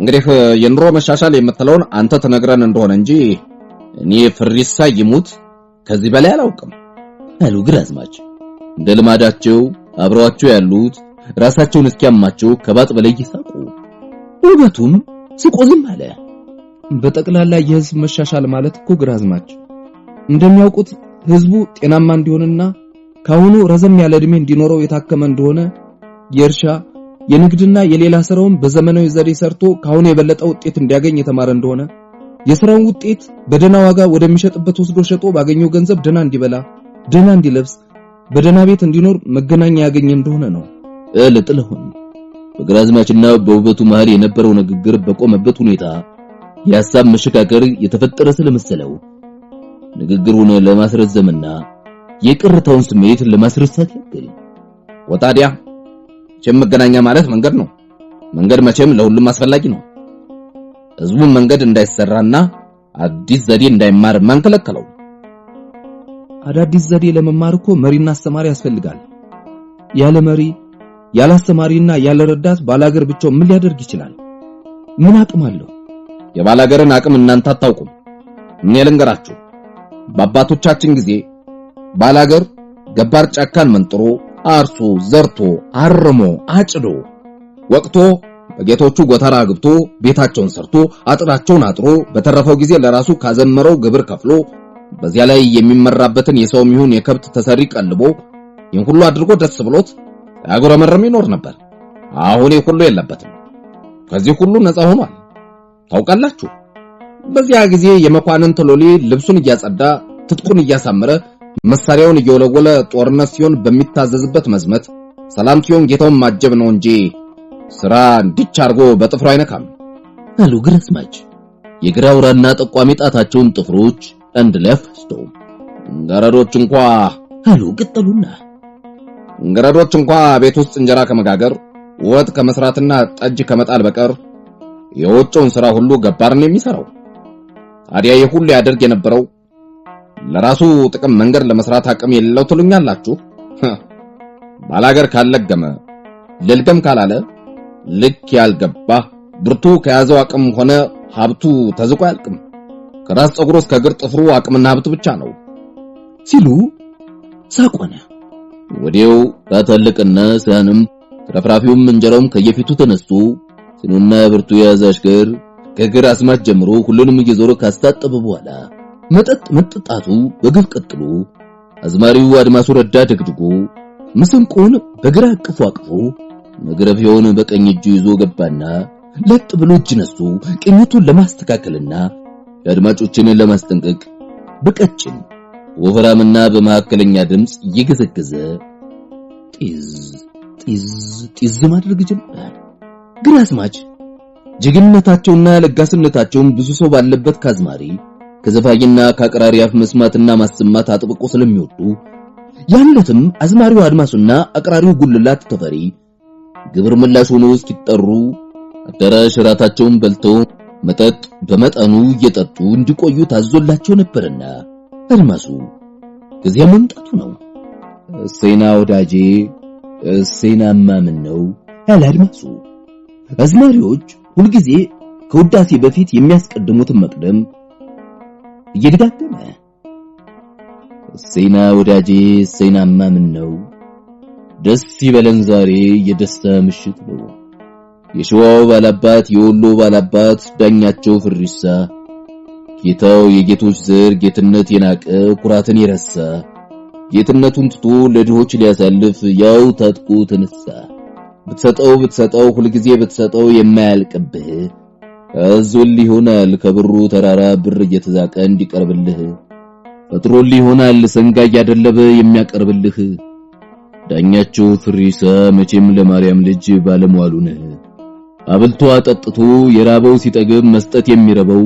እንግዲህ የኑሮ መሻሻል የምትለውን አንተ ተነግረን እንደሆነ እንጂ እኔ ፍሪሳ ይሙት ከዚህ በላይ አላውቅም አሉ ግራዝማች። እንደ ልማዳቸው አብረዋቸው ያሉት ራሳቸውን እስኪያማቸው ከባጥ በላይ ይሳቁ። ውበቱም ስቆ ዝም አለ። በጠቅላላ የህዝብ መሻሻል ማለት እኮ ግራዝማች እንደሚያውቁት ህዝቡ ጤናማ እንዲሆንና ካሁኑ ረዘም ያለ እድሜ እንዲኖረው የታከመ እንደሆነ የእርሻ የንግድና የሌላ ስራውን በዘመናዊ ዘዴ ሰርቶ ካሁኑ የበለጠ ውጤት እንዲያገኝ የተማረ እንደሆነ የሥራውን ውጤት በደና ዋጋ ወደሚሸጥበት ወስዶ ሸጦ ባገኘው ገንዘብ ደና እንዲበላ ደና እንዲለብስ በደና ቤት እንዲኖር መገናኛ ያገኘ እንደሆነ ነው። ለጥለሁን በግራዝማችና በውበቱ መሃል የነበረው ንግግር በቆመበት ሁኔታ የሐሳብ መሸጋገር የተፈጠረ ስለመሰለው ንግግሩን ለማስረዘምና የቅርታውን ስሜት ለማስረሳት ያክል ወታዲያ መገናኛ ማለት መንገድ ነው። መንገድ መቼም ለሁሉም አስፈላጊ ነው። ህዝቡን መንገድ እንዳይሰራና አዲስ ዘዴ እንዳይማር ማን ከለከለው? አዳዲስ ዘዴ ለመማር እኮ መሪና አስተማሪ ያስፈልጋል። ያለ መሪ ያለ አስተማሪና ያለ ረዳት ባላገር ብቻው ምን ሊያደርግ ይችላል? ምን አቅም አለው? የባላገርን አቅም እናንተ አታውቁም። እኔ ልንገራችሁ። በአባቶቻችን ጊዜ ባላገር ገባር ጫካን መንጥሮ አርሶ ዘርቶ አርሞ አጭዶ ወቅቶ በጌቶቹ ጎተራ አግብቶ ቤታቸውን ሰርቶ አጥራቸውን አጥሮ በተረፈው ጊዜ ለራሱ ካዘመረው ግብር ከፍሎ በዚያ ላይ የሚመራበትን የሰውም ይሁን የከብት ተሰሪ ቀልቦ ይህን ሁሉ አድርጎ ደስ ብሎት ያጎረመረም ይኖር ነበር። አሁን ይህ ሁሉ የለበትም። ከዚህ ሁሉ ነፃ ሆኗል። ታውቃላችሁ፣ በዚያ ጊዜ የመኳንንት ሎሌ ልብሱን እያጸዳ ትጥቁን እያሳመረ መሳሪያውን እየወለወለ ጦርነት ሲሆን በሚታዘዝበት መዝመት ሰላም ሲሆን ጌታውን ማጀብ ነው እንጂ ስራ እንዲች አርጎ በጥፍሩ አይነካም አሉ ግራዝማች። የግራውራና ጠቋሚ ጣታቸውን ጥፍሮች አንድ ላይ አፍስተው ገረዶች እንኳን አሉ ቀጠሉና ገረዶች እንኳን ቤት ውስጥ እንጀራ ከመጋገር ወጥ ከመስራትና ጠጅ ከመጣል በቀር የውጭውን ስራ ሁሉ ገባርን የሚሰራው። ታዲያ የሁሉ ያደርግ የነበረው ለራሱ ጥቅም መንገድ ለመስራት አቅም የሌለው ትሉኛላችሁ? ባላገር ካለገመ ለልገም ካላለ ልክ ያልገባ ብርቱ ከያዘው አቅም ሆነ ሀብቱ ተዝቆ ያልቅም። ከራስ ጸጉሩ እስከ እግር ጥፍሩ አቅምና ሀብት ብቻ ነው ሲሉ ሳቆነ። ወዲያው ታተልቅና ሳንም ረፍራፊውም እንጀራውም ከየፊቱ ተነስቶ ስኑና ብርቱ የያዘ አሽከር ከግራዝማች ጀምሮ ሁሉንም እየዞረ ካስታጠበ በኋላ መጠጥ መጠጣቱ በግፍ ቀጥሎ አዝማሪው አድማሱ ረዳ ደግድጎ ምስንቆን በግራ አቅፎ አቅፎ መግረፊያውን በቀኝ እጁ ይዞ ገባና ለጥ ብሎ እጅ ነስቶ ቅኝቱን ለማስተካከልና የአድማጮችን ለማስጠንቀቅ በቀጭን ወፍራምና በመካከለኛ ድምጽ እየገዘገዘ ጢዝ ጢዝ ጢዝ ማድረግ ጀመረ። ግራዝማች ጀግንነታቸውና ለጋስነታቸውን ብዙ ሰው ባለበት ካዝማሪ ከዘፋኝና ከአቅራሪ አፍ መስማትና ማሰማት አጥብቆ ስለሚወዱ ያለትም አዝማሪው አድማሱና አቅራሪው ጉልላት ተፈሪ ግብር ምላሽ ሆኖ እስኪጠሩ አዳራሽ ራታቸውን በልተው መጠጥ በመጠኑ እየጠጡ እንዲቆዩ ታዞላቸው ነበርና አድማሱ ከዚያ መምጣቱ ነው። እሰይና ወዳጄ እሰይና ማምን ነው ያለ አድማሱ። አዝማሪዎች ሁልጊዜ ከውዳሴ በፊት የሚያስቀድሙትን መቅደም እየደጋገመ እሰይና ወዳጄ እሰይና ማምን ነው ደስ ይበለን ዛሬ የደስታ ምሽት ነው። የሸዋው ባላባት የወሎ ባላባት ዳኛቸው ፍሪሳ ጌታው የጌቶች ዘር ጌትነት የናቀ ኩራትን የረሳ ጌትነቱን ትቶ ለድሆች ሊያሳልፍ ያው ታጥቆ ተነሳ። ብትሰጠው ሁልጊዜ ብትሰጠው የማያልቅብህ አዞል ይሆናል ከብሩ ተራራ ብር እየተዛቀ እንዲቀርብልህ ፈጥሮል ይሆናል ሰንጋ ያደለበ የሚያቀርብልህ ዳኛቸው ፍሪሳ መቼም ለማርያም ልጅ ባለሟሉ ነህ። አብልቶ አጠጥቶ የራበው ሲጠግብ መስጠት የሚረበው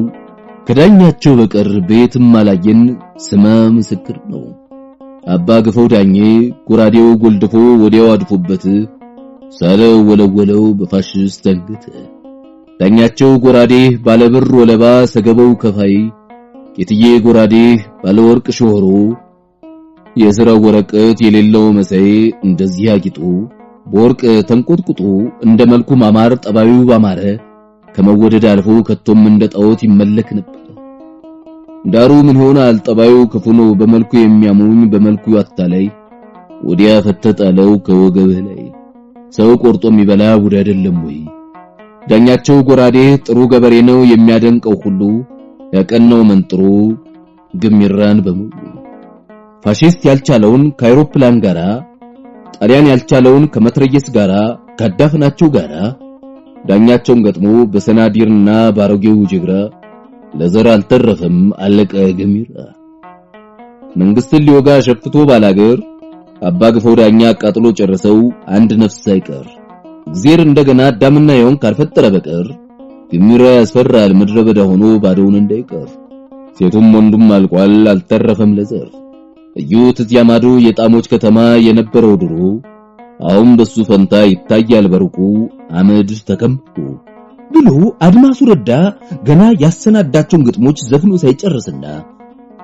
ከዳኛቸው በቀር ቤትም አላየን ስማ ምስክር ነው። አባ ግፈው ዳኜ ጎራዴው ጎልድፎ ወዲያው አድፎበት ሳለው ወለወለው በፋሽስት አንገት ዳኛቸው ጎራዴ ባለብር ወለባ ሰገበው ከፋይ የትዬ ጎራዴ ባለወርቅ ሾህሮ የዝራው ወረቀት የሌለው መሳይ እንደዚህ አጊጡ በወርቅ ተንቆጥቁጦ እንደ መልኩ ማማር ጠባዩ ባማረ ከመወደድ አልፎ ከቶም እንደ ጣዖት ይመለክ ነበር። ዳሩ ምን ሆናል ጠባዩ ክፉ ነው በመልኩ የሚያሙኝ በመልኩ አታላይ ወዲያ ፈተጣለው ከወገብህ ላይ ሰው ቆርጦ የሚበላ ውድ አይደለም ወይ? ዳኛቸው ጎራዴ ጥሩ ገበሬ ነው የሚያደንቀው ሁሉ ያቀናው መንጥሮ ግሚራን በሙሉ ፋሺስት ያልቻለውን ከአውሮፕላን ጋራ ጣሊያን ያልቻለውን ከመትረየስ ጋራ ካዳፍናቸው ጋራ ዳኛቸውን ገጥሞ በሰናዲርና ባሮጌው ጅግራ ለዘር አልተረፈም አለቀ ግሚራ። መንግስትን ሊወጋ ሸፍቶ ባላገር አባ ግፈው ዳኛ አቃጥሎ ጨርሰው አንድ ነፍስ ሳይቀር እግዚአብሔር እንደገና አዳምና ሔዋን ካልፈጠረ በቀር ግሚራ ያስፈራል ምድረ በዳ ሆኖ ባዶውን እንዳይቀር። ሴቱም ወንዱም አልቋል አልተረፈም ለዘር። እዩት እዚያ ማዶ የጣሞች ከተማ የነበረው ድሮ አሁን በሱ ፈንታ ይታያል በሩቁ አመድ ተከምቶ ብሎ አድማሱ ረዳ ገና ያሰናዳቸውን ግጥሞች ዘፍኖ ሳይጨርስና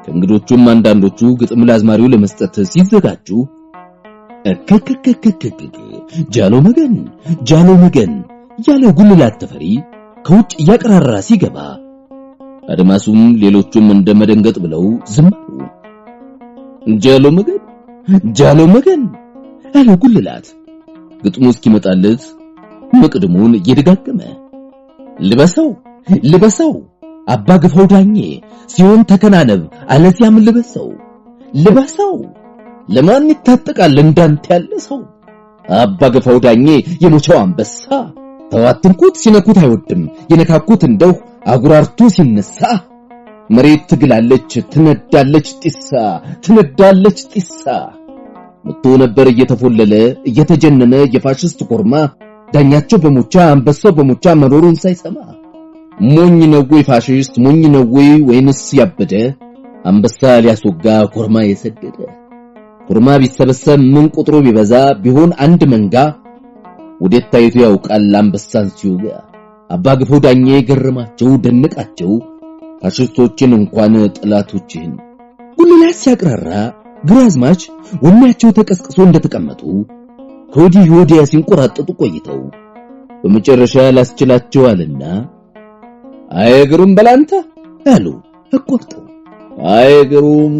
ከእንግዶቹም አንዳንዶቹ ግጥም ለአዝማሪው ለመስጠት ሲዘጋጁ ጃሎ መገን ያለ ጉልላት ተፈሪ ከውጭ ያቀራራ ሲገባ አድማሱም ሌሎቹም እንደመደንገጥ ብለው ዝም አሉ። ጃሎ መገን ያለ ጉልላት ግጥሙ እስኪመጣለት መቅድሙን እየደጋገመ ልበሰው አባ ግፈው ዳኜ ሲሆን ተከናነብ አለዚያም ልበሰው ለማን ይታጠቃል እንዳንተ ያለ ሰው አባ ግፈው ዳኜ የሞቻው አንበሳ ተዋትንኩት ሲነኩት አይወድም የነካኩት እንደው አጉራርቶ ሲነሳ መሬት ትግላለች ትነዳለች ጢሳ መጥቶ ነበር እየተፎለለ እየተጀነነ የፋሽስት ኮርማ ዳኛቸው በሞቻ አንበሳው በሞቻ መኖሩን ሳይሰማ ሞኝ ነው ወይ ፋሽስት ሞኝ ነው ወይንስ ያበደ አንበሳ ሊያስወጋ ኮርማ የሰደደ ኮርማ ቢሰበሰብ ምን ቁጥሩ ቢበዛ ቢሆን አንድ መንጋ ወዴት ታይቶ ያውቃል አንበሳን ሲወጋ። አባ ግፈው ዳኜ ገረማቸው ደነቃቸው ፋሽስቶችን እንኳን ጠላቶችን ጉልላት ሲያቀራራ ግራዝማች ወኔያቸው ተቀስቅሶ እንደተቀመጡ ከወዲህ ወዲያ ሲንቆራጠጡ ቆይተው በመጨረሻ ላስችላቸው አለና አይግሩም በላንተ አሉ አቆርጠው አይግሩም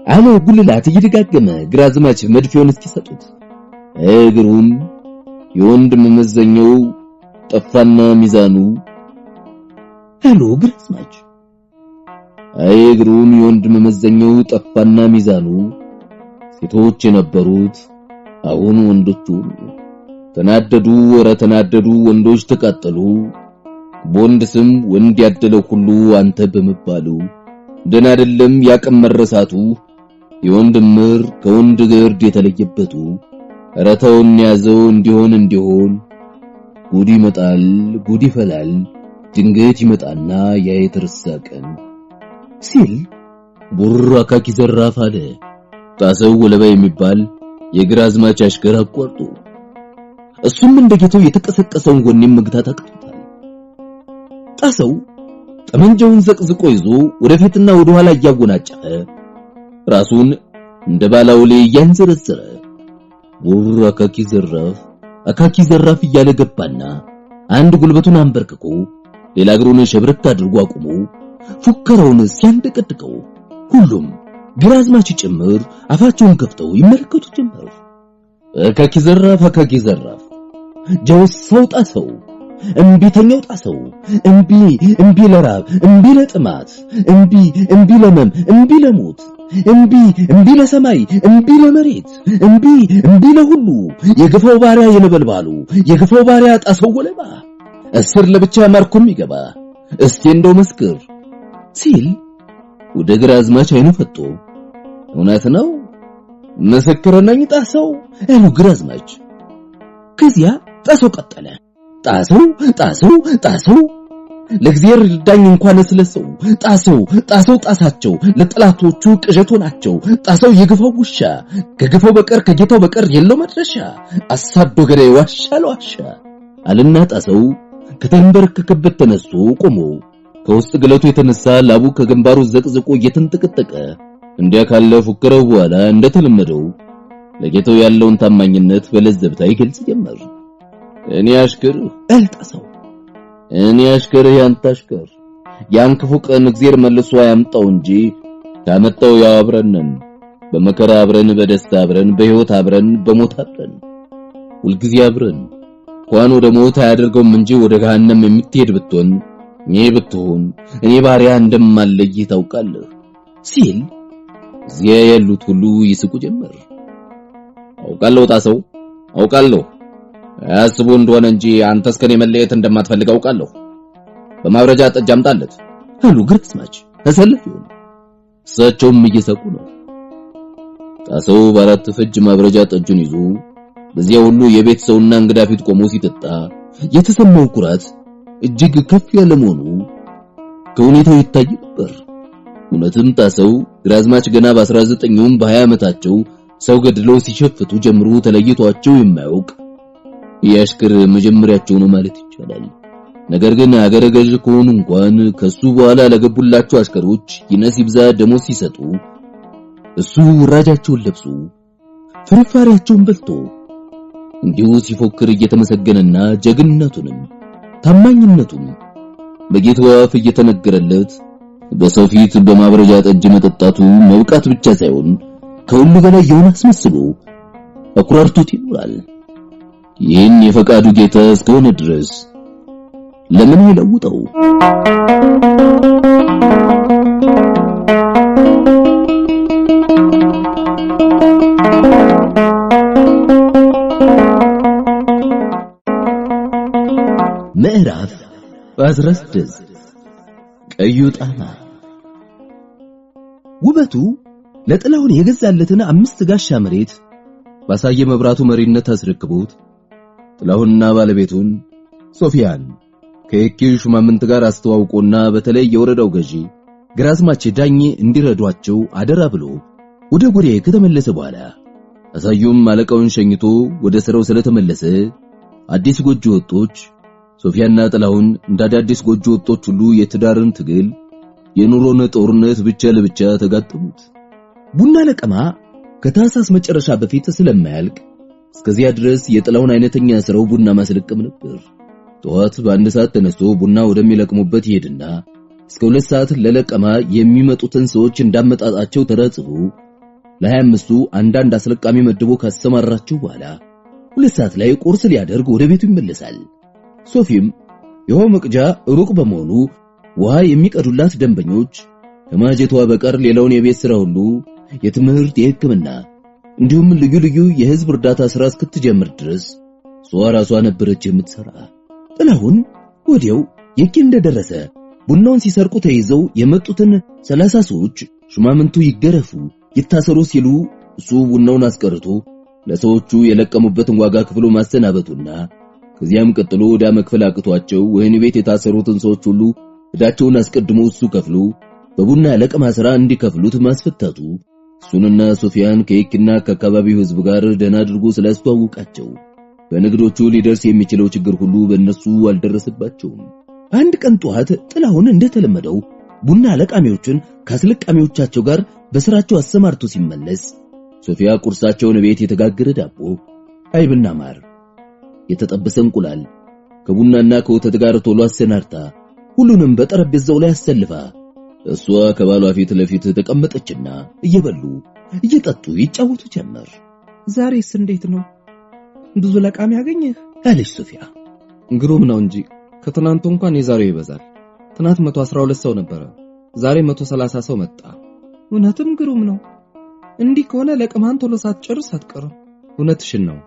አለ ጉልላት እየደጋገመ ግራዝማች መድፊውን እስኪሰጡት አይግሩም የወንድ መመዘኛው ጠፋና ሚዛኑ አሉ ግራዝማች አይግሩም የወንድ መመዘኛው ጠፋና ሚዛኑ ሴቶች የነበሩት አሁን ወንዶቹ ተናደዱ ወንዶች ተቃጠሉ በወንድ ስም ወንድ ያደለው ሁሉ አንተ በመባሉ ደና አይደለም ያቀመረሳቱ የወንድ ምር ከወንድ ግርድ የተለየበቱ ረተውን ያዘው እንዲሆን ጉድ ይመጣል ጉድ ይፈላል ድንገት ይመጣና ያይተርሳቀን ሲል ቡራካኪ ዘራፍ አለ ጣሰው ወለባ የሚባል የግራዝማች አሽከር አቋርጦ እሱም እንደጌታው የተቀሰቀሰውን ጎኔም መግታት አቅቶታል። ጣሰው ጠመንጃውን ዘቅዝቆ ይዞ ወደፊትና ወደ ኋላ እያጎናጨፈ ራሱን እንደ ባላውሌ ያንዘረዘረ አካኪ ዘራፍ እያለ ገባና አንድ ጉልበቱን አንበርክኮ ሌላ እግሩን ሸብረክ አድርጎ አቁሞ ፉከራውን ሲያንደቀድቀው ሁሉም ግራዝማች ጭምር አፋቸውን ከፍተው ይመለከቱ ጀመር። አካኪ ዘራፍ ጀውሰው ጣሰው እምቢተኛው ጣሰው እምቢ ለራብ እምቢ ለጥማት እምቢ ለመም እምቢ ለሞት እምቢ ለሰማይ እምቢ ለመሬት እምቢ ለሁሉ የግፈው ባሪያ የነበልባሉ የግፈው ባሪያ ጣሰው ወለባ እስር ለብቻ ማርኩም ይገባ እስቲ እንደው መስክር ሲል ወደ ግራዝማች አይኑ ፈጥቶ እውነት ነው ምስክር ነኝ ጣሰው አሉ ግራዝማች። ከዚያ ጣሰው ቀጠለ ጣሰው ለእግዚአብሔር ዳኝ እንኳን ስለሰው ጣሳቸው ለጠላቶቹ ቅዠቱ ናቸው ጣሰው የግፈው ውሻ ከግፈው በቀር ከጌታው በቀር የለው መድረሻ አሳዶ ገዳይ ዋሻ አልና ጣሰው ከተንበረከከበት ተነስቶ ቆሞ ከውስጥ ገለቱ የተነሳ ላቡ ከግንባሩ ዘቅዝቆ እየተንጠቀጠቀ እንዲያ ካለ ፉከረው በኋላ እንደተለመደው ለጌታው ያለውን ታማኝነት በለዘብታ ይገልጽ ጀመር። እኔ አሽከር አልጣሰው እኔ አሽከርህ ያንተ አሽከር ያን ክፉ ቀን እግዚአብሔር መልሶ ያምጣው እንጂ ካመጣው ያው አብረን ነን። በመከራ አብረን፣ በደስታ አብረን፣ በሕይወት አብረን፣ በሞት አብረን፣ ሁልጊዜ አብረን። እንኳን ወደ ሞት አያደርገውም እንጂ ወደ ገሃነም የምትሄድ ብትሆን እኔ ባሪያ እንደማለይህ ታውቃለህ ሲል እዚያ ያሉት ሁሉ ይስቁ ጀመር። አውቃለሁ ጣሰው አውቃለሁ፣ አያስቡ እንደሆነ እንጂ አንተስ ከኔ መለየት እንደማትፈልግ አውቃለሁ። በማብረጃ ጠጅ አምጣለት አሉ ግራዝማች ተሰለፉ። እሳቸውም እየሳቁ ነው። ጣሰው በአራት ፍጅ ማብረጃ ጠጁን ይዞ በዚያ ሁሉ የቤት ሰውና እንግዳ ፊት ቆሞ ሲጠጣ የተሰማው ኩራት እጅግ ከፍ ያለ መሆኑ ከሁኔታው ይታይ ነበር። እውነትም ጣሰው ግራዝማች ገና በ19ኙም በ20 ዓመታቸው ሰው ገድለው ሲሸፍቱ ጀምሮ ተለይቷቸው የማያውቅ የአሽከር መጀመሪያቸው ነው ማለት ይቻላል። ነገር ግን አገረ ገዥ ከሆኑ እንኳን ከሱ በኋላ ለገቡላቸው አሽከሮች ይነስ ይብዛ ደሞዝ ሲሰጡ እሱ ውራጃቸውን ለብሶ ፍርፋሪያቸውን በልቶ እንዲሁ ሲፎክር እየተመሰገነና ጀግንነቱንም ታማኝነቱን በጌታው አፍ እየተነገረለት በሰው ፊት በማብረጃ ጠጅ መጠጣቱ መውቃት ብቻ ሳይሆን ከሁሉ በላይ የሆነ አስመስሎ አኩራርቶት ይኖራል። ይህን የፈቃዱ ጌታ እስከሆነ ድረስ ለምን ይለውጠው? ምዕራፍ 16 ቀዩ ጣና። ውበቱ ለጥላሁን የገዛለትን 5 ጋሻ መሬት ባሳየ መብራቱ መሪነት አስረክቦት ጥላሁንና ባለቤቱን ሶፊያን ከየኪው ሹማምንት ጋር አስተዋውቆና በተለይ የወረዳው ገዢ ግራዝማች ዳኜ እንዲረዷቸው አደራ ብሎ ወደ ጎሬ ከተመለሰ በኋላ አሳዩም አለቃውን ሸኝቶ ወደ ስራው ስለተመለሰ አዲስ ጎጆ ወጦች ሶፊያና ጥላሁን እንዳዳዲስ ጎጆ ወጦች ሁሉ የትዳርን ትግል የኑሮን ጦርነት ብቻ ለብቻ ተጋጠሙት። ቡና ለቀማ ከታህሳስ መጨረሻ በፊት ስለማያልቅ እስከዚያ ድረስ የጥላሁን አይነተኛ ስራው ቡና ማስለቀም ነበር። ጠዋት በአንድ ሰዓት ተነስቶ ቡና ወደሚለቅሙበት ይሄድና እስከ 2 ሰዓት ለለቀማ የሚመጡትን ሰዎች እንዳመጣጣቸው ተረጽቦ ለ25ቱ አንዳንድ አስለቃሚ መድቦ ካሰማራቸው በኋላ 2 ሰዓት ላይ ቁርስ ሊያደርግ ወደ ቤቱ ይመለሳል። ሶፊም የውሃ መቅጃ ሩቅ በመሆኑ ውሃ የሚቀዱላት ደንበኞች ከማጀቷ በቀር ሌላውን የቤት ሥራ ሁሉ የትምህርት፣ የሕክምና እንዲሁም ልዩ ልዩ የህዝብ እርዳታ ሥራ እስክትጀምር ድረስ ሷራሷ ነበረች የምትሰራ። ጥላሁን ወዲያው የኪ እንደደረሰ ቡናውን ሲሰርቁ ተይዘው የመጡትን 30 ሰዎች ሹማምንቱ ይገረፉ ይታሰሩ ሲሉ እሱ ቡናውን አስቀርቶ ለሰዎቹ የለቀሙበትን ዋጋ ክፍሎ ማሰናበቱና ከዚያም ቀጥሎ ወዳ መክፈል አቅቷቸው ወህኒ ቤት የታሰሩትን ሰዎች ሁሉ እዳቸውን አስቀድሞ እሱ ከፍሎ በቡና ለቀማ ሥራ እንዲከፍሉት ማስፈታቱ እሱንና ሶፊያን ከየኪና ከአካባቢው ህዝብ ጋር ደህና አድርጎ ስላስተዋወቃቸው በንግዶቹ ሊደርስ የሚችለው ችግር ሁሉ በእነሱ አልደረሰባቸውም። አንድ ቀን ጧት ጥላሁን እንደተለመደው ቡና ለቃሚዎችን ከአስለቃሚዎቻቸው ጋር በስራቸው አሰማርቶ ሲመለስ ሶፊያ ቁርሳቸውን ቤት የተጋገረ ዳቦ፣ አይብና ማር፣ የተጠበሰ እንቁላል ከቡናና ከወተት ጋር ቶሎ አሰናርታ ሁሉንም በጠረጴዛው ላይ አሰልፋ እሷ ከባሏ ፊት ለፊት ተቀመጠችና እየበሉ እየጠጡ ይጫወቱ ጀመር። ዛሬስ እንዴት ነው? ብዙ ለቃሚ ያገኘህ? አለች ሶፊያ። ግሩም ነው እንጂ ከትናንቱ እንኳን የዛሬው ይበዛል። ትናንት 112 ሰው ነበረ፣ ዛሬ 130 ሰው መጣ። እውነትም ግሩም ነው። እንዲህ ከሆነ ለቅማን ቶሎ ሳትጨርስ አትቀርም። እውነትሽን ነው።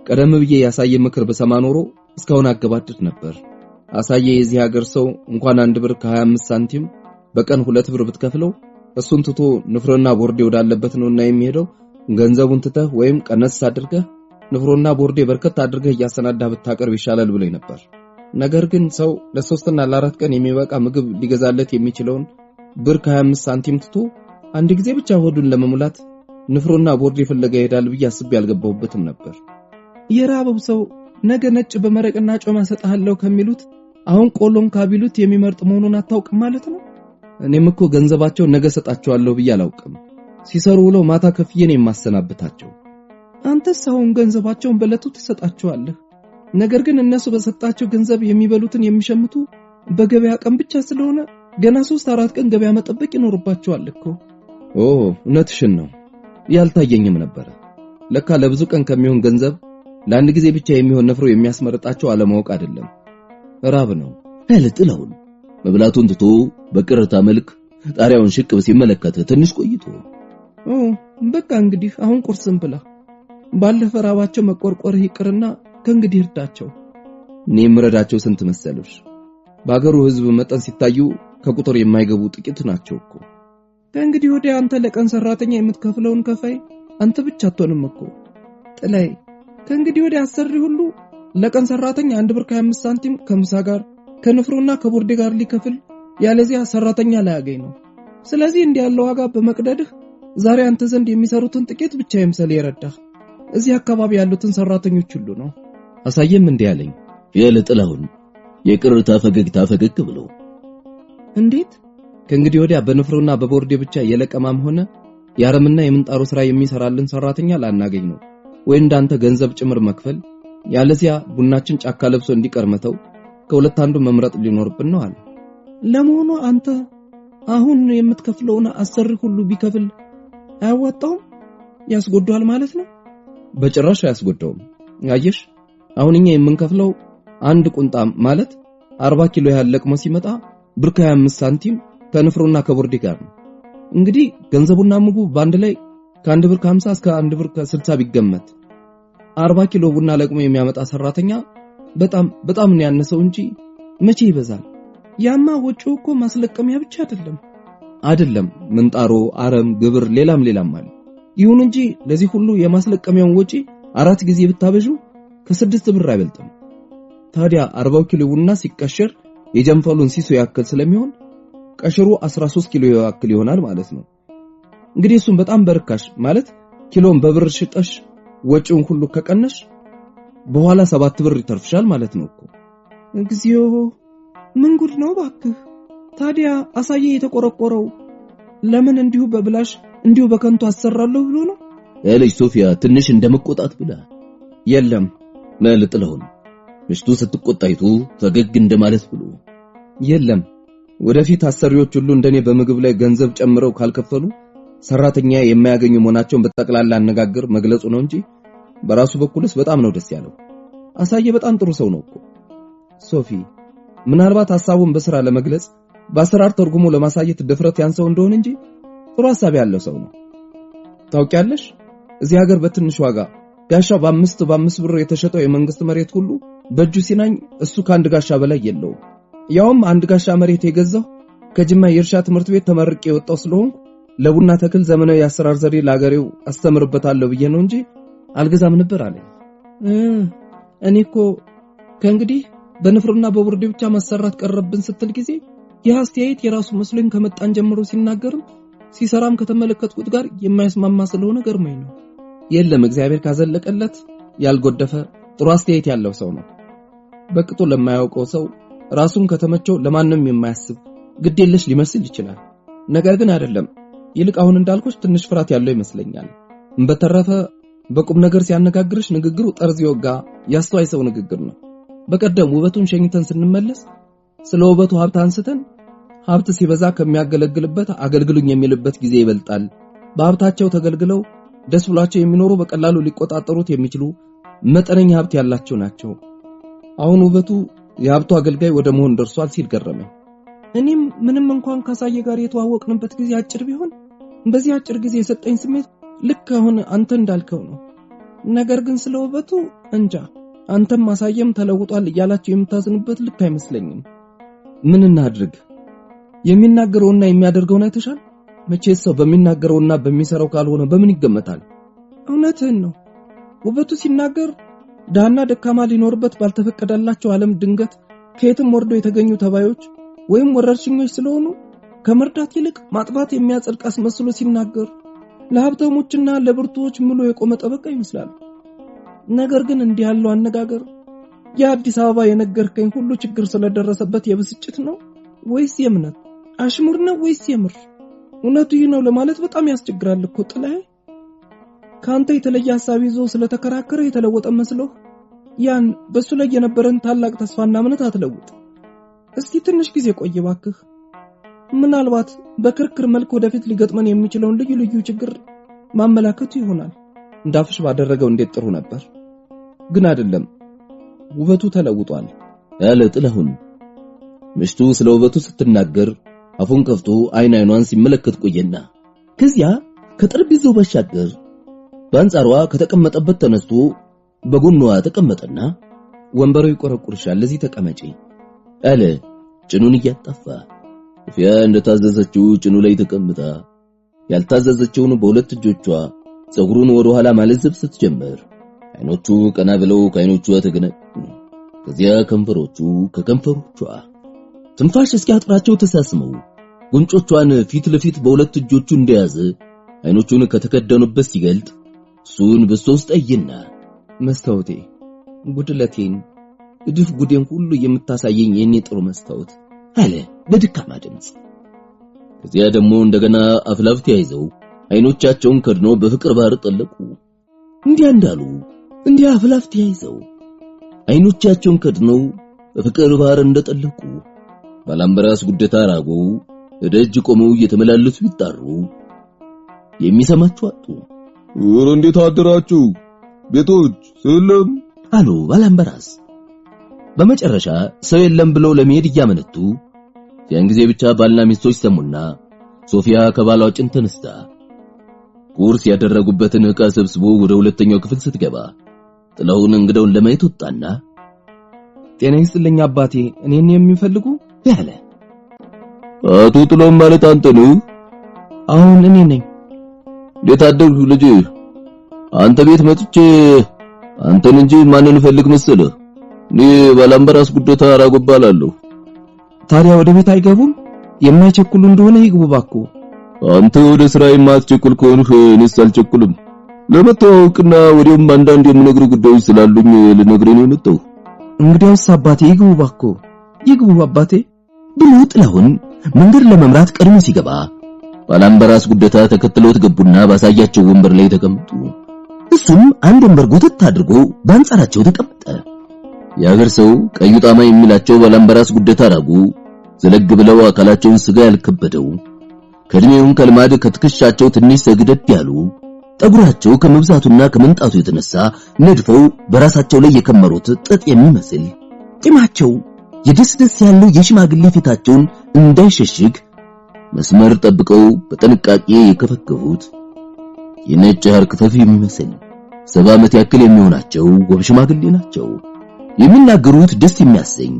ቀደም ብዬ ያሳየ ምክር በሰማ ኖሮ እስካሁን አገባድድ ነበር። አሳየ የዚህ ሀገር ሰው እንኳን 1 ብር ከ25 ሳንቲም በቀን 2 ብር ብትከፍለው እሱን ትቶ ንፍሮና ቦርዴ ወዳለበት ነውና የሚሄደው። ገንዘቡን ትተህ ወይም ቀነስ አድርገህ ንፍሮና ቦርዴ በርከት አድርገህ ያሰናዳህ ብታቀርብ ይሻላል ብሎኝ ነበር። ነገር ግን ሰው ለ3 እና ለ4 ቀን የሚበቃ ምግብ ሊገዛለት የሚችለውን ብር ከ25 ሳንቲም ትቶ አንድ ጊዜ ብቻ ሆዱን ለመሙላት ንፍሮና ቦርዴ ፍለጋ ይሄዳል ብዬ አስቤ ያልገባሁበትም ነበር። የራበው ሰው ነገ ነጭ በመረቅና ጮማ ሰጣለሁ ከሚሉት አሁን ቆሎም ካቢሉት የሚመርጥ መሆኑን አታውቅም ማለት ነው። እኔም እኮ ገንዘባቸው ነገ ሰጣቸዋለሁ ብዬ አላውቅም። ሲሰሩ ውለው ማታ ከፍዬ ነው የማሰናብታቸው። አንተስ አሁን ገንዘባቸውን በለቱ ትሰጣቸዋለህ። ነገር ግን እነሱ በሰጣቸው ገንዘብ የሚበሉትን የሚሸምቱ በገበያ ቀን ብቻ ስለሆነ ገና 3-4 ቀን ገበያ መጠበቅ ይኖርባቸዋል እኮ። እውነትሽን ነው። ያልታየኝም ነበር። ለካ ለብዙ ቀን ከሚሆን ገንዘብ ለአንድ ጊዜ ብቻ የሚሆን ነፍሮ የሚያስመርጣቸው አለማወቅ አይደለም፣ ራብ ነው። ጥላሁን መብላቱን ትቶ በቅርታ መልክ ጣሪያውን ሽቅብ ሲመለከት ትንሽ ቆይቶ በቃ እንግዲህ አሁን ቁርስን ብላ፣ ባለፈ ራባቸው መቆርቆር ይቅርና ከእንግዲህ እርዳቸው። እኔ የምረዳቸው ስንት መሰለሽ? በአገሩ ሕዝብ መጠን ሲታዩ ከቁጥር የማይገቡ ጥቂት ናቸው እኮ። ከእንግዲህ ወዲያ አንተ ለቀን ሰራተኛ የምትከፍለውን ከፋይ አንተ ብቻ አትሆንም እኮ ጥላይ። ከእንግዲህ ወዲያ አሰሪ ሁሉ ለቀን ሰራተኛ 1 ብር ከ25 ሳንቲም ከምሳ ጋር ከንፍሩና ከቦርዴ ጋር ሊከፍል፣ ያለዚያ ሰራተኛ ላይ ያገኝ ነው። ስለዚህ እንዲህ ያለው ዋጋ በመቅደድህ ዛሬ አንተ ዘንድ የሚሰሩትን ጥቂት ብቻ ይምሰል ይረዳህ፣ እዚህ አካባቢ ያሉትን ሰራተኞች ሁሉ ነው። አሳየም እንዲህ አለኝ። ጥላሁን የቅርታ ፈገግታ ፈገግ ብሎ እንዴት ከእንግዲህ ወዲያ በንፍሩና በቦርዴ ብቻ የለቀማም ሆነ ያረምና የምንጣሩ ስራ የሚሰራልን ሰራተኛ ላናገኝ ነው ወይ? እንዳንተ ገንዘብ ጭምር መክፈል፣ ያለዚያ ቡናችን ጫካ ለብሶ እንዲቀርመተው ከሁለት አንዱ መምረጥ ሊኖርብን ነው አለ። ለመሆኑ አንተ አሁን የምትከፍለውና አሰሪ ሁሉ ቢከፍል አያዋጣውም? ያስጎዳል ማለት ነው? በጭራሽ አያስጎዳውም። አየሽ አሁን እኛ የምንከፍለው አንድ ቁንጣም ማለት 40 ኪሎ ያህል ለቅሞ ሲመጣ ብር ከ25 ሳንቲም ከንፍሩና ከቦርዴ ጋር ነው። እንግዲህ ገንዘቡና ምግቡ ባንድ ላይ ከ1 ብር ከ50 እስከ 1 ብር ከ60 ቢገመት 40 ኪሎ ቡና ለቅሞ የሚያመጣ ሰራተኛ በጣም ነው ያነሰው እንጂ መቼ ይበዛል? ያማ ወጪው እኮ ማስለቀሚያ ብቻ አይደለም ምንጣሮ፣ አረም፣ ግብር ሌላም አለ። ይሁን እንጂ ለዚህ ሁሉ የማስለቀሚያውን ወጪ 4 ጊዜ ብታበዡ ከ6 ብር አይበልጥም። ታዲያ 40 ኪሎ ቡና ሲቀሸር የጀንፈሉን ሲሶ ያክል ስለሚሆን ቀሽሩ 13 ኪሎ ያክል ይሆናል ማለት ነው። እንግዲህ እሱን በጣም በርካሽ ማለት ኪሎን በብር ሽጠሽ ወጪውን ሁሉ ከቀነሽ በኋላ 7 ብር ይተርፍሻል ማለት ነው እኮ። እግዚኦ ምን ጉድ ነው ባክህ! ታዲያ አሳየ የተቆረቆረው ለምን እንዲሁ በብላሽ እንዲሁ በከንቱ አሰራለሁ ብሎ ነው? ልጅ ሶፊያ ትንሽ እንደመቆጣት ብላ የለም ጥላሁን ምሽቱ ስትቆጣይቱ ፈገግ እንደማለት ብሎ የለም ወደፊት አሰሪዎች ሁሉ እንደኔ በምግብ ላይ ገንዘብ ጨምረው ካልከፈሉ ሰራተኛ የማያገኙ መሆናቸውን በተጠቅላላ አነጋገር መግለጹ ነው እንጂ በራሱ በኩልስ በጣም ነው ደስ ያለው። አሳየ በጣም ጥሩ ሰው ነው እኮ ሶፊ። ምናልባት ሐሳቡን በስራ ለመግለጽ በአሰራር ተርጉሞ ለማሳየት ድፍረት ያንሰው እንደሆነ እንጂ ጥሩ ሐሳብ ያለው ሰው ነው። ታውቂያለሽ እዚህ ሀገር በትንሽ ዋጋ ጋሻው በ5 ብር የተሸጠው የመንግስት መሬት ሁሉ በእጁ ሲናኝ እሱ ከአንድ ጋሻ በላይ የለውም። ያውም አንድ ጋሻ መሬት የገዛው ከጅማ የእርሻ ትምህርት ቤት ተመርቄ የወጣው ስለሆንኩ ለቡና ተክል ዘመናዊ የአሰራር ዘዴ ለአገሬው አስተምርበታለሁ ብዬ ነው እንጂ አልገዛም ነበር አለ። እኔ እኮ ከእንግዲህ በንፍርና በቦርዴ ብቻ ማሰራት ቀረብን ስትል ጊዜ ይህ አስተያየት የራሱ መስሎኝ ከመጣን ጀምሮ ሲናገርም ሲሰራም ከተመለከትኩት ጋር የማይስማማ ስለሆነ ገርሞኝ ነው። የለም እግዚአብሔር ካዘለቀለት ያልጎደፈ ጥሩ አስተያየት ያለው ሰው ነው። በቅጡ ለማያውቀው ሰው ራሱን ከተመቸው ለማንም የማያስብ ግዴለሽ ሊመስል ይችላል። ነገር ግን አይደለም። ይልቅ አሁን እንዳልኩሽ ትንሽ ፍራት ያለው ይመስለኛል። በተረፈ በቁም ነገር ሲያነጋግርሽ ንግግሩ ጠርዝ ይወጋ ያስተዋይ ሰው ንግግር ነው። በቀደም ውበቱን ሸኝተን ስንመለስ ስለ ውበቱ ሀብት አንስተን ሀብት ሲበዛ ከሚያገለግልበት አገልግሉኝ የሚልበት ጊዜ ይበልጣል። በሀብታቸው ተገልግለው ደስ ብሏቸው የሚኖሩ በቀላሉ ሊቆጣጠሩት የሚችሉ መጠነኛ ሀብት ያላቸው ናቸው። አሁን ውበቱ የሀብቱ አገልጋይ ወደ መሆን ደርሷል ሲል ገረመኝ። እኔም ምንም እንኳን ካሳየ ጋር የተዋወቅንበት ጊዜ አጭር ቢሆን በዚህ አጭር ጊዜ የሰጠኝ ስሜት ልክ አሁን አንተ እንዳልከው ነው። ነገር ግን ስለ ውበቱ እንጃ አንተም ማሳየም ተለውጧል እያላችሁ የምታዝኑበት ልክ አይመስለኝም። ምን እናድርግ? የሚናገረውና የሚያደርገውን አይተሻል? መቼስ ሰው በሚናገረውና በሚሰራው ካልሆነ በምን ይገመታል? እውነትህን ነው። ውበቱ ሲናገር ዳና ደካማ ሊኖርበት ባልተፈቀደላቸው ዓለም ድንገት ከየትም ወርዶ የተገኙ ተባዮች ወይም ወረርሽኞች ስለሆኑ ከመርዳት ይልቅ ማጥፋት የሚያጸድቅ አስመስሎ ሲናገር ለሀብታሞችና ለብርቱዎች ሙሉ የቆመ ጠበቃ ይመስላል። ነገር ግን እንዲህ ያለው አነጋገር የአዲስ አበባ የነገርከኝ ሁሉ ችግር ስለደረሰበት የብስጭት ነው ወይስ የእምነት አሽሙር ነው ወይስ የምር? እውነቱ ይህ ነው ለማለት በጣም ያስቸግራል እኮ ጥላዬ። ካንተ የተለየ ሐሳብ ይዞ ስለተከራከረ የተለወጠ መስሎ ያን በሱ ላይ የነበረን ታላቅ ተስፋና እምነት አትለውጥ። እስቲ ትንሽ ጊዜ ቆይ ባክህ። ምናልባት በክርክር መልክ ወደፊት ሊገጥመን የሚችለውን ልዩ ልዩ ችግር ማመላከቱ ይሆናል። እንዳፍሽ ባደረገው እንዴት ጥሩ ነበር። ግን አይደለም፣ ውበቱ ተለውጧል ያለ ጥላሁን ምሽቱ ስለ ውበቱ ስትናገር አፉን ከፍቶ አይኗን ሲመለከት ቆየና ከዚያ ከጠረጴዛው ባሻገር በአንጻሯ ከተቀመጠበት ተነስቶ በጎኗ ተቀመጠና ወንበሩ ይቆረቁርሻል፣ ለዚህ ተቀመጪ አለ ጭኑን እያጣፋ። ሶፊያ እንደታዘዘችው ጭኑ ላይ ተቀምጣ ያልታዘዘችውን በሁለት እጆቿ ፀጉሩን ወደ ኋላ ማለዘብ ስትጀምር አይኖቹ ቀና ብለው ከአይኖቿ ተገናኙ። ከዚያ ከንፈሮቹ ከከንፈሮቿ ትንፋሽ እስኪያጥራቸው ተሳስመው ጉንጮቿን ፊት ለፊት በሁለት እጆቹ እንደያዘ አይኖቹን ከተከደኑበት ሲገልጥ እሱን በሶስት አይና መስታወቴ፣ ጉድለቴን፣ እድፍ ጉዴን ሁሉ የምታሳየኝ የኔ ጥሩ መስታወት አለ በድካማ ድምጽ። ከዚያ ደግሞ እንደገና አፍላፍት ያይዘው አይኖቻቸውን ከድኖ በፍቅር ባህር ጠለቁ። እንዲያ እንዳሉ እንዲያ አፍላፍት ያይዘው አይኖቻቸውን ከድነው በፍቅር ባህር እንደጠለቁ ባላምበራስ ጉደታ ራጎ ደጅ ቆመው እየተመላለሱ ይጣሩ የሚሰማቸው አጡ። እንዴት አደራችሁ ቤቶች ሰላም አሉ ባላምበራስ። በመጨረሻ ሰው የለም ብለው ለመሄድ እያመነቱ ያን ጊዜ ብቻ ባልና ሚስቶች ሰሙና ሶፊያ ከባሏ ጭን ተነስታ ቁርስ ያደረጉበትን ዕቃ ሰብስቦ ወደ ሁለተኛው ክፍል ስትገባ ጥላሁን እንግዳውን ለማየት ወጣና ጤና ይስጥልኝ አባቴ፣ እኔን የሚፈልጉ ያለ አቶ ጥላሁን ማለት አንተ ነው? አሁን እኔ ነኝ። ለታደሉ ልጅ አንተ ቤት መጥቼ አንተን እንጂ ማንን ፈልግ መሰለህ? እኔ ባላምበራስ ጉደታ ራጎ እባላለሁ። ታዲያ ወደ ቤት አይገቡም? የማይቸኩሉ እንደሆነ ይግቡ ባክዎ። አንተ ወደ ስራ የማትቸኩል ከሆንህ እኔስ አልቸኩልም። ለመተዋወቅና ወዲያውም አንዳንድ የምነግርህ ጉዳዮች ስላሉኝ ልነግርህ ነው የመጣሁ። እንግዲያውስ አባቴ ይግቡ ባክዎ፣ ይግቡ አባቴ ብሎ ጥላሁን መንገድ ለመምራት ቀድሞ ሲገባ ባላምበራስ ጉደታ ተከትለውት ገቡና ባሳያቸው ወንበር ላይ ተቀመጡ። እሱም አንድ ወንበር ጎተት አድርጎ በአንጻራቸው ተቀመጠ። የአገር ሰው ቀዩ ጣማ የሚላቸው ባላምበራስ ጉደታ ራጉ ዘለግ ብለው አካላቸውን ስጋ ያልከበደው ከእድሜውም ከልማድ ከትከሻቸው ትንሽ ሰግደድ ያሉ ጠጉራቸው ከመብዛቱና ከመንጣቱ የተነሳ ነድፈው በራሳቸው ላይ የከመሩት ጥጥ የሚመስል ጢማቸው የደስደስ ያለው የሽማግሌ ፊታቸውን እንዳይሸሽግ መስመር ጠብቀው በጥንቃቄ የከፈከፉት የነጭ ሐር ክፈፍ የሚመስል 70 ዓመት ያክል የሚሆናቸው ውብ ሽማግሌ ናቸው። የሚናገሩት ደስ የሚያሰኝ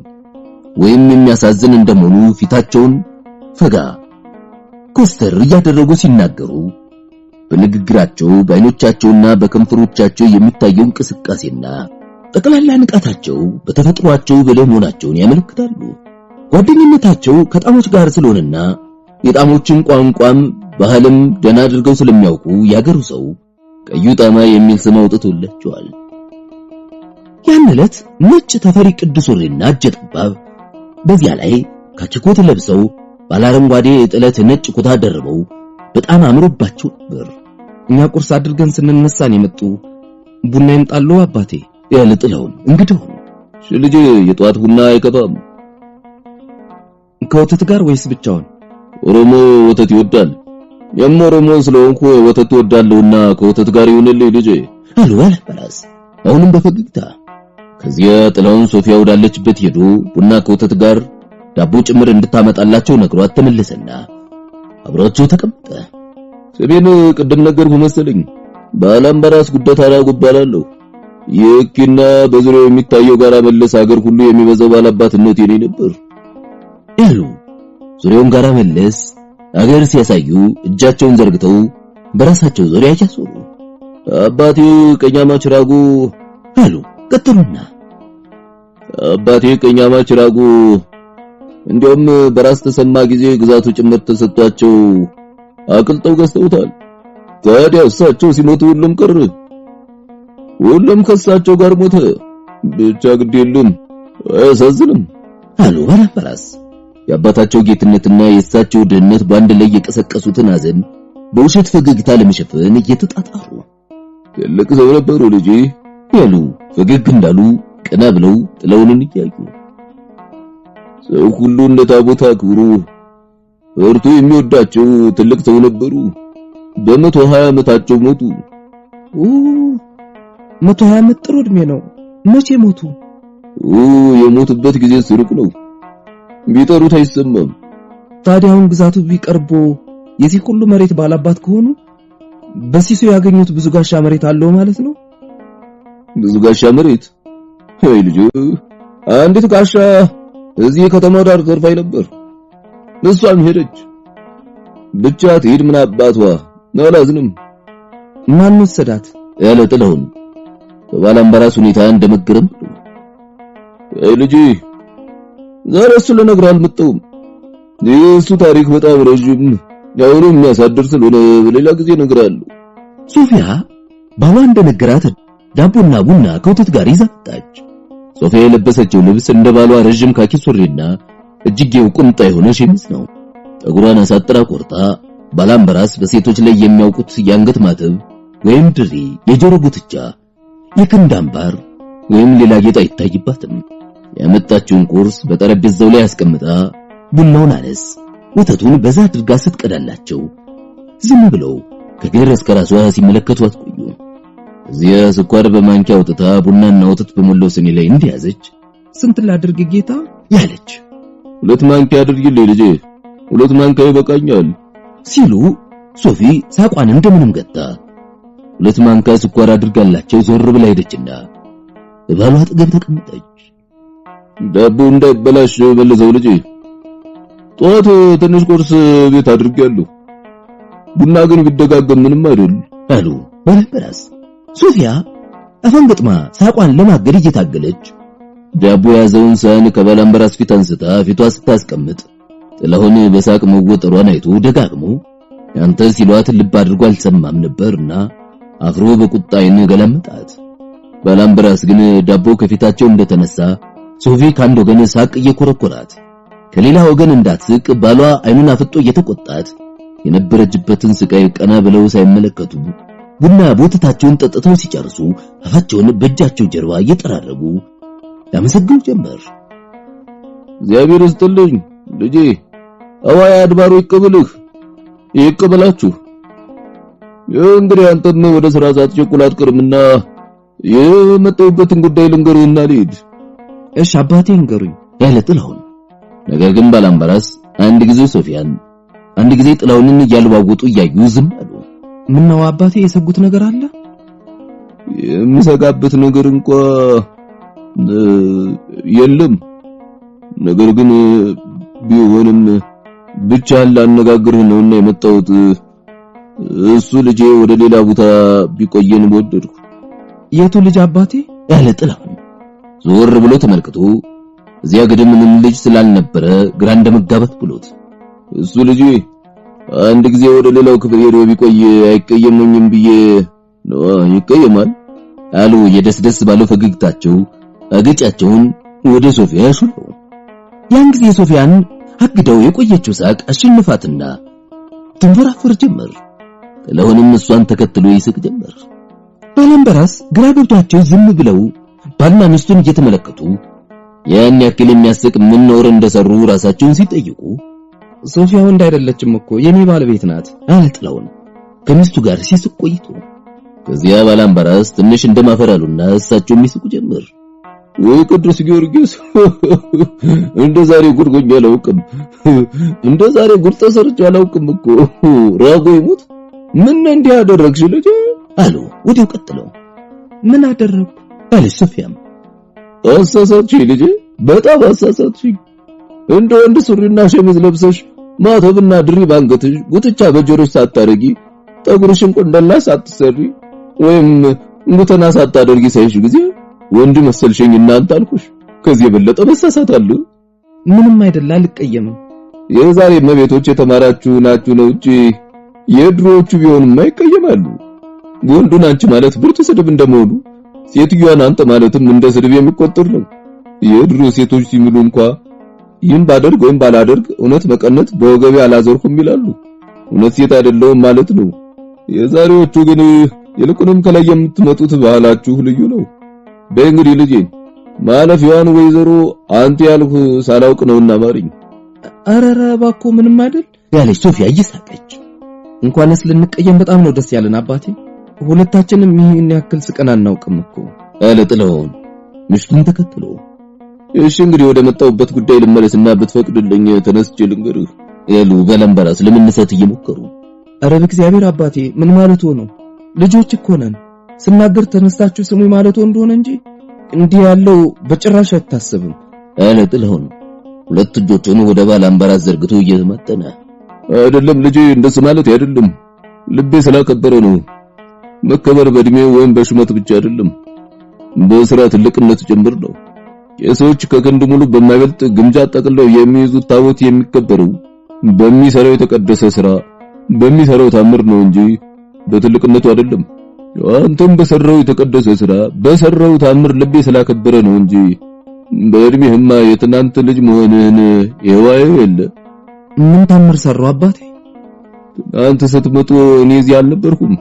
ወይም የሚያሳዝን እንደመሆኑ ፊታቸውን ፈጋ ኮስተር እያደረጉ ሲናገሩ በንግግራቸው በአይኖቻቸውና በከንፈሮቻቸው የሚታየው እንቅስቃሴና ጠቅላላ ንቃታቸው በተፈጥሯቸው ብልህ መሆናቸውን ያመለክታሉ። ጓደኝነታቸው ከጣሞች ጋር ስለሆነና የጣሞችን ቋንቋም ባህልም ደና አድርገው ስለሚያውቁ ያገሩ ሰው ቀዩ ጣማ የሚል ስም አውጥቶላቸዋል። ያን ዕለት ነጭ ተፈሪ ቅዱስ ሱሪና እጀ ጠባብ በዚያ ላይ ካችኮት ለብሰው ባላረንጓዴ ጥለት ነጭ ኩታ ደርበው በጣም አምሮባቸው ነበር። እኛ ቁርስ አድርገን ስንነሳን የመጡ ቡና ይምጣሉ አባቴ ያለ ጥላሁን እንግዲህ ልጄ የጧት ቡና አይከፋም? ከወተት ጋር ወይስ ብቻውን? ኦሮሞ ወተት ይወዳል። የሞሮሞ ስለሆንኩ ወተት ወዳለውና ከወተት ጋር ይሁንልኝ ልጄ አሉ ባላምበራስ አሁንም በፈገግታ። ከዚያ ጥላሁን ሶፊያ ወዳለችበት ሄዶ ቡና ከወተት ጋር ዳቦ ጭምር እንድታመጣላቸው ነግሯት ተመለሰና አብሯቸው ተቀመጠ። ስሜን ቅድም ነገርኩ መሰለኝ። ባላምበራስ ጉደታ ራጎ እባላለሁ። የኪና በዙሪያው የሚታየው ጋራ መለስ ሀገር ሁሉ የሚበዛው ባላባትነት የኔ ነበር ያሉ ዙሪያውን ጋራ መለስ ሀገር ሲያሳዩ እጃቸውን ዘርግተው በራሳቸው ዙሪያ ያቻሰሩ። አባቴ ቀኛማች ራጎ አሉ ቀጥሉና አባቴ ቀኛማች ራጎ እንዲያውም በራስ ተሰማ ጊዜ ግዛቱ ጭምር ተሰጥቷቸው አቅልጠው ገዝተውታል። ታዲያ እሳቸው ሲሞቱ ሁሉም ቀረ። ሁሉም ከሳቸው ጋር ሞተ። ብቻ ግድ የለም አያሳዝንም አሉ ባላምበራስ። የአባታቸው ጌትነትና የእሳቸው ድህነት በአንድ ላይ የቀሰቀሱትን ሐዘን በውሸት ፈገግታ ለመሸፈን እየተጣጣሩ ትልቅ ሰው ነበሩ ልጄ ያሉ ፈገግ እንዳሉ ቀና ብለው ጥላሁንን እያዩ ሰው ሁሉ እንደ ታቦት አክብሮ እርቱ የሚወዳቸው ትልቅ ሰው ነበሩ። በ120 ዓመታቸው ሞቱ። 120 ዓመት ጥሩ እድሜ ነው። መቼ ሞቱ? የሞቱበት ጊዜ ስሩቅ ነው። ቢጠሩት አይሰማም። ታዲያውን ግዛቱ ቢቀርቦ የዚህ ሁሉ መሬት ባላባት ከሆኑ በሲሶ ያገኙት ብዙ ጋሻ መሬት አለው ማለት ነው። ብዙ ጋሻ መሬት? አይ ልጅ፣ አንዲት ጋሻ እዚህ ከተማው ዳር ተርፋይ ነበር። እሷም ሄደች። ብቻ ትሄድ ምን አባቷ አላዝንም። ማን ወሰዳት? ያለ ጥላሁን በባላምበራስ ሁኔታ እንደመገረም አይ ልጅ፣ ዛሬ እሱ ልነግርህ አልመጣሁም። የእሱ ታሪክ በጣም ረጅም ያውሩ የሚያሳድር ስለሆነ በሌላ ጊዜ እነግርሃለሁ። ሶፊያ ባሏ እንደነገራት ዳቦና ቡና ከወተት ጋር ይዛ መጣች። ሶፊያ የለበሰችው ልብስ እንደ ባሏ ረጅም ካኪ ሱሪና እጅጌው ቁምጣ የሆነ ሸሚዝ ነው። ጠጉሯን አሳጥራ ቆርጣ ባላምበራስ በሴቶች ላይ የሚያውቁት የአንገት ማተብ ወይም ድሪ፣ የጆሮ ጉትቻ፣ የክንድ አምባር ወይም ሌላ ጌጥ አይታይባትም። ያመጣችውን ቁርስ በጠረጴዛው ላይ አስቀምጣ ቡናውን አነስ ወተቱን በዛ አድርጋ ስትቀዳላቸው ዝም ብለው ከግር እስከ ራሷ ሲመለከቷት ቆዩ። እዚያ ስኳር በማንኪያ አውጥታ ቡናና ወተት በሞላው ስኒ ላይ እንደያዘች ስንት ላድርግ ጌታ ያለች 2 ማንኪያ አድርጊልኝ ልጄ፣ 2 ማንኪያ ይበቃኛል ሲሉ ሶፊ ሳቋን እንደምንም ገታ 2 ማንኪያ ስኳር አድርጋላቸው ዞር ብላ ሄደችና በባሏ አጠገብ ተቀመጠች። ዳቦ እንዳይበላሽ በለዘው ልጄ፣ ጧት ትንሽ ቁርስ ቤት አድርጌያለሁ። ቡና ግን ቢደጋገም ምንም አይደል አሉ ባላምበራስ። ሶፊያ አፈንግጥማ ሳቋን ለማገድ እየታገለች ዳቦ ያዘውን ሳህን ከባላምበራስ ፊት አንስታ ፊቷ ስታስቀምጥ ጥላሁን በሳቅ መወጠሯን አይቶ ደጋግሞ አንተ ሲሏት ልብ አድርጎ አልሰማም ነበርና አፍሮ በቁጣ አይን ገለመጣት። ባላምበራስ ግን ዳቦ ከፊታቸው እንደተነሳ ሶፊ ካንድ ወገን ሳቅ እየኮረኮራት ከሌላ ወገን እንዳትስቅ ባሏ አይኑን አፍጦ እየተቆጣት የነበረችበትን ስቃይ ቀና ብለው ሳይመለከቱ ቡና ቦታቸውን ጠጥተው ሲጨርሱ አፋቸውን በእጃቸው ጀርባ እየጠራረጉ ያመሰግኑ ጀመር። እግዚአብሔር ይስጥልኝ ልጄ፣ አዋይ አድባሩ ይቀበልህ ይቀበላችሁ። እንግዲህ አንተም ወደ ስራ ሳትቸኩል አትቀርምና የመጣሁበትን ጉዳይ ልንገርህና ልሂድ። እሺ አባቴ እንገሩኝ ያለ ጥላሁን። ነገር ግን ባላምበራስ አንድ ጊዜ ሶፊያን አንድ ጊዜ ጥላሁንን እያለዋወጡ እያዩ ዝም አሉ። ምነው አባቴ የሰጉት ነገር አለ? የምሰጋበት ነገር እንኳን የለም። ነገር ግን ቢሆንም ብቻ ላነጋግርህ ነውና የመጣሁት። እሱ ልጄ ወደ ሌላ ቦታ ቢቆየን ወደድኩ። የቱ ልጅ አባቴ? ያለ ጥላሁን ዞር ብሎ ተመልክቶ እዚያ ግድም ምን ልጅ ስላልነበረ ግራ እንደመጋባት ብሎት እሱ ልጅ አንድ ጊዜ ወደ ሌላው ክፍል ሄዶ ቢቆይ አይቀየመኝም ብዬ ነው። ይቀየማል አሉ የደስደስ ባለው ፈገግታቸው አገጫቸውን ወደ ሶፊያ ሹሉ። ያን ጊዜ ሶፊያን አግደው የቆየችው ሳቅ አሸንፋትና ትንፈራፈር ጀመር። ጥላሁንም እሷን ተከትሎ ይስቅ ጀመር። ባላምበራስ ግራ ገብቷቸው ዝም ብለው ባልና ሚስቱን እየተመለከቱ ያን ያክል የሚያስቅ ምን ኖር እንደሰሩ ራሳቸውን ሲጠይቁ ሶፊያ ወንድ አይደለችም እኮ የኔ ባለቤት ናት አለ ጥላሁን ከሚስቱ ጋር ሲስቅ ቆይቶ። ከዚያ ባላምበራስ ትንሽ እንደማፈራሉና እሳቸው የሚስቁ ጀመር። ወይ ቅዱስ ጊዮርጊስ እንደ ዛሬ ጉድ ጎኛ አላውቅም፣ እንደ ዛሬ ጉድ ተሰርቼ አላውቅም እኮ ራጎ ይሙት። ምን እንዲህ አደረግሽ ልጄ አሉ ወዲያው ቀጥለው። ምን አደረኩ አለች ሶፊያም። አሳሳትሽ ልጄ፣ በጣም አሳሳትሽ። እንደ ወንድ ሱሪና ሸሚዝ ለብሰሽ ማተብና ድሪ ባንገትሽ ጉትቻ በጆሮሽ ሳታረጊ ጠጉርሽን ቆንደላ ሳትሰሪ ወይም ጉተና ሳታደርጊ ሳይሽ ጊዜ ወንድ መሰልሽኝ እናንተ አልኩሽ። ከዚህ የበለጠ መሳሳት አለ? ምንም አይደል፣ አልቀየምም። የዛሬ መቤቶች የተማራችሁ ናችሁ ነው እንጂ የድሮዎቹ ቢሆንም አይቀየማሉ። ወንዱን አንቺ ማለት ብርቱ ስድብ እንደመሆኑ ሴትዮዋን አንተ ማለትም እንደ ስድብ የሚቆጠር ነው። የድሮ ሴቶች ሲምሉ እንኳን ይህን ባደርግ ወይም ባላደርግ እውነት መቀነት በወገቤ አላዘርኩም ይላሉ። እውነት ሴት አይደለሁም ማለት ነው። የዛሬዎቹ ግን ይልቁንም ከላይ የምትመጡት ባህላችሁ ልዩ ነው። በእንግዲህ ልጄ ማለፊያዋን ወይዘሮ አንተ ያልኩ ሳላውቅ ነውና ማርኝ። አረረ እባክዎ ምንም አይደል ያለች ሶፊያ እየሳቀች። እንኳንስ ልንቀየም በጣም ነው ደስ ያለን አባቴ። ሁለታችንም ይህን ያክል ስቀን አናውቅም እኮ አለ ጥላሁን ምሽቱን ተከትሎ። እሺ እንግዲህ ወደ መጣሁበት ጉዳይ ልመለስና ብትፈቅድልኝ ተነስቼ ልንገርህ ያሉ ባላምባራስ ለመነሳት እየሞከሩ። አረ በእግዚአብሔር አባቴ ምን ማለት ነው? ልጆች እኮ ነን። ስናገር ተነስታችሁ ስሙ ማለት እንደሆነ እንጂ እንዲህ ያለው በጭራሽ አይታሰብም አለ ጥላሁን ሁለት እጆቹን ወደ ባላምባራስ ዘርግቶ እየተመጠነ። አይደለም ልጄ እንደሱ ማለት አይደለም። ልቤ ስላከበረ ነው። መከበር በእድሜ ወይም በሹመት ብቻ አይደለም፣ በስራ ትልቅነት ጭምር ነው። የሰዎች ከክንድ ሙሉ በማይበልጥ ግምጃ ጠቅልለው የሚይዙት ታቦት የሚከበረው በሚሰራው የተቀደሰ ስራ በሚሰራው ታምር ነው እንጂ በትልቅነቱ አይደለም። አንተም በሰራው የተቀደሰ ስራ በሰራው ታምር ልቤ ስላከበረ ነው እንጂ በእድሜህማ የትናንት ልጅ መሆንህን የዋየው የለ። ምን ታምር ሰራው አባቴ? አንተ ስትመጡ እኔ እዚህ አልነበርኩም።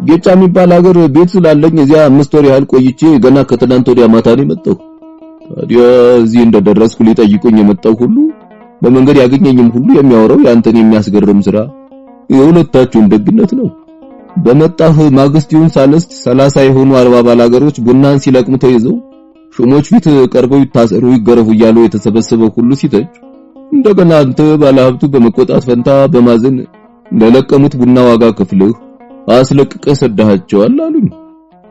ጌጫ የሚባል ሀገር ቤት ስላለኝ እዚያ 5 ወር ያህል ቆይቼ ገና ከትናንት ወዲያ ማታ ነው የመጣው። ታዲያ እዚህ እንደደረስኩ ሊጠይቁኝ የመጣው ሁሉ በመንገድ ያገኘኝም ሁሉ የሚያወራው ያንተን የሚያስገርም ስራ የሁለታችሁን ደግነት ነው። በመጣህ ማግስት ይሁን ሳልስት 30 የሆኑ 40 ባላገሮች ቡናን ሲለቅሙ ተይዘው ሹሞች ፊት ቀርበው ይታሰሩ ይገረፉ እያሉ የተሰበሰበው ሁሉ ሲተች እንደገና አንተ ባለሀብቱ በመቆጣት ፈንታ በማዘን ለለቀሙት ቡና ዋጋ ከፍለህ አስለቅቀህ ሰዳሃቸዋል አሉኝ።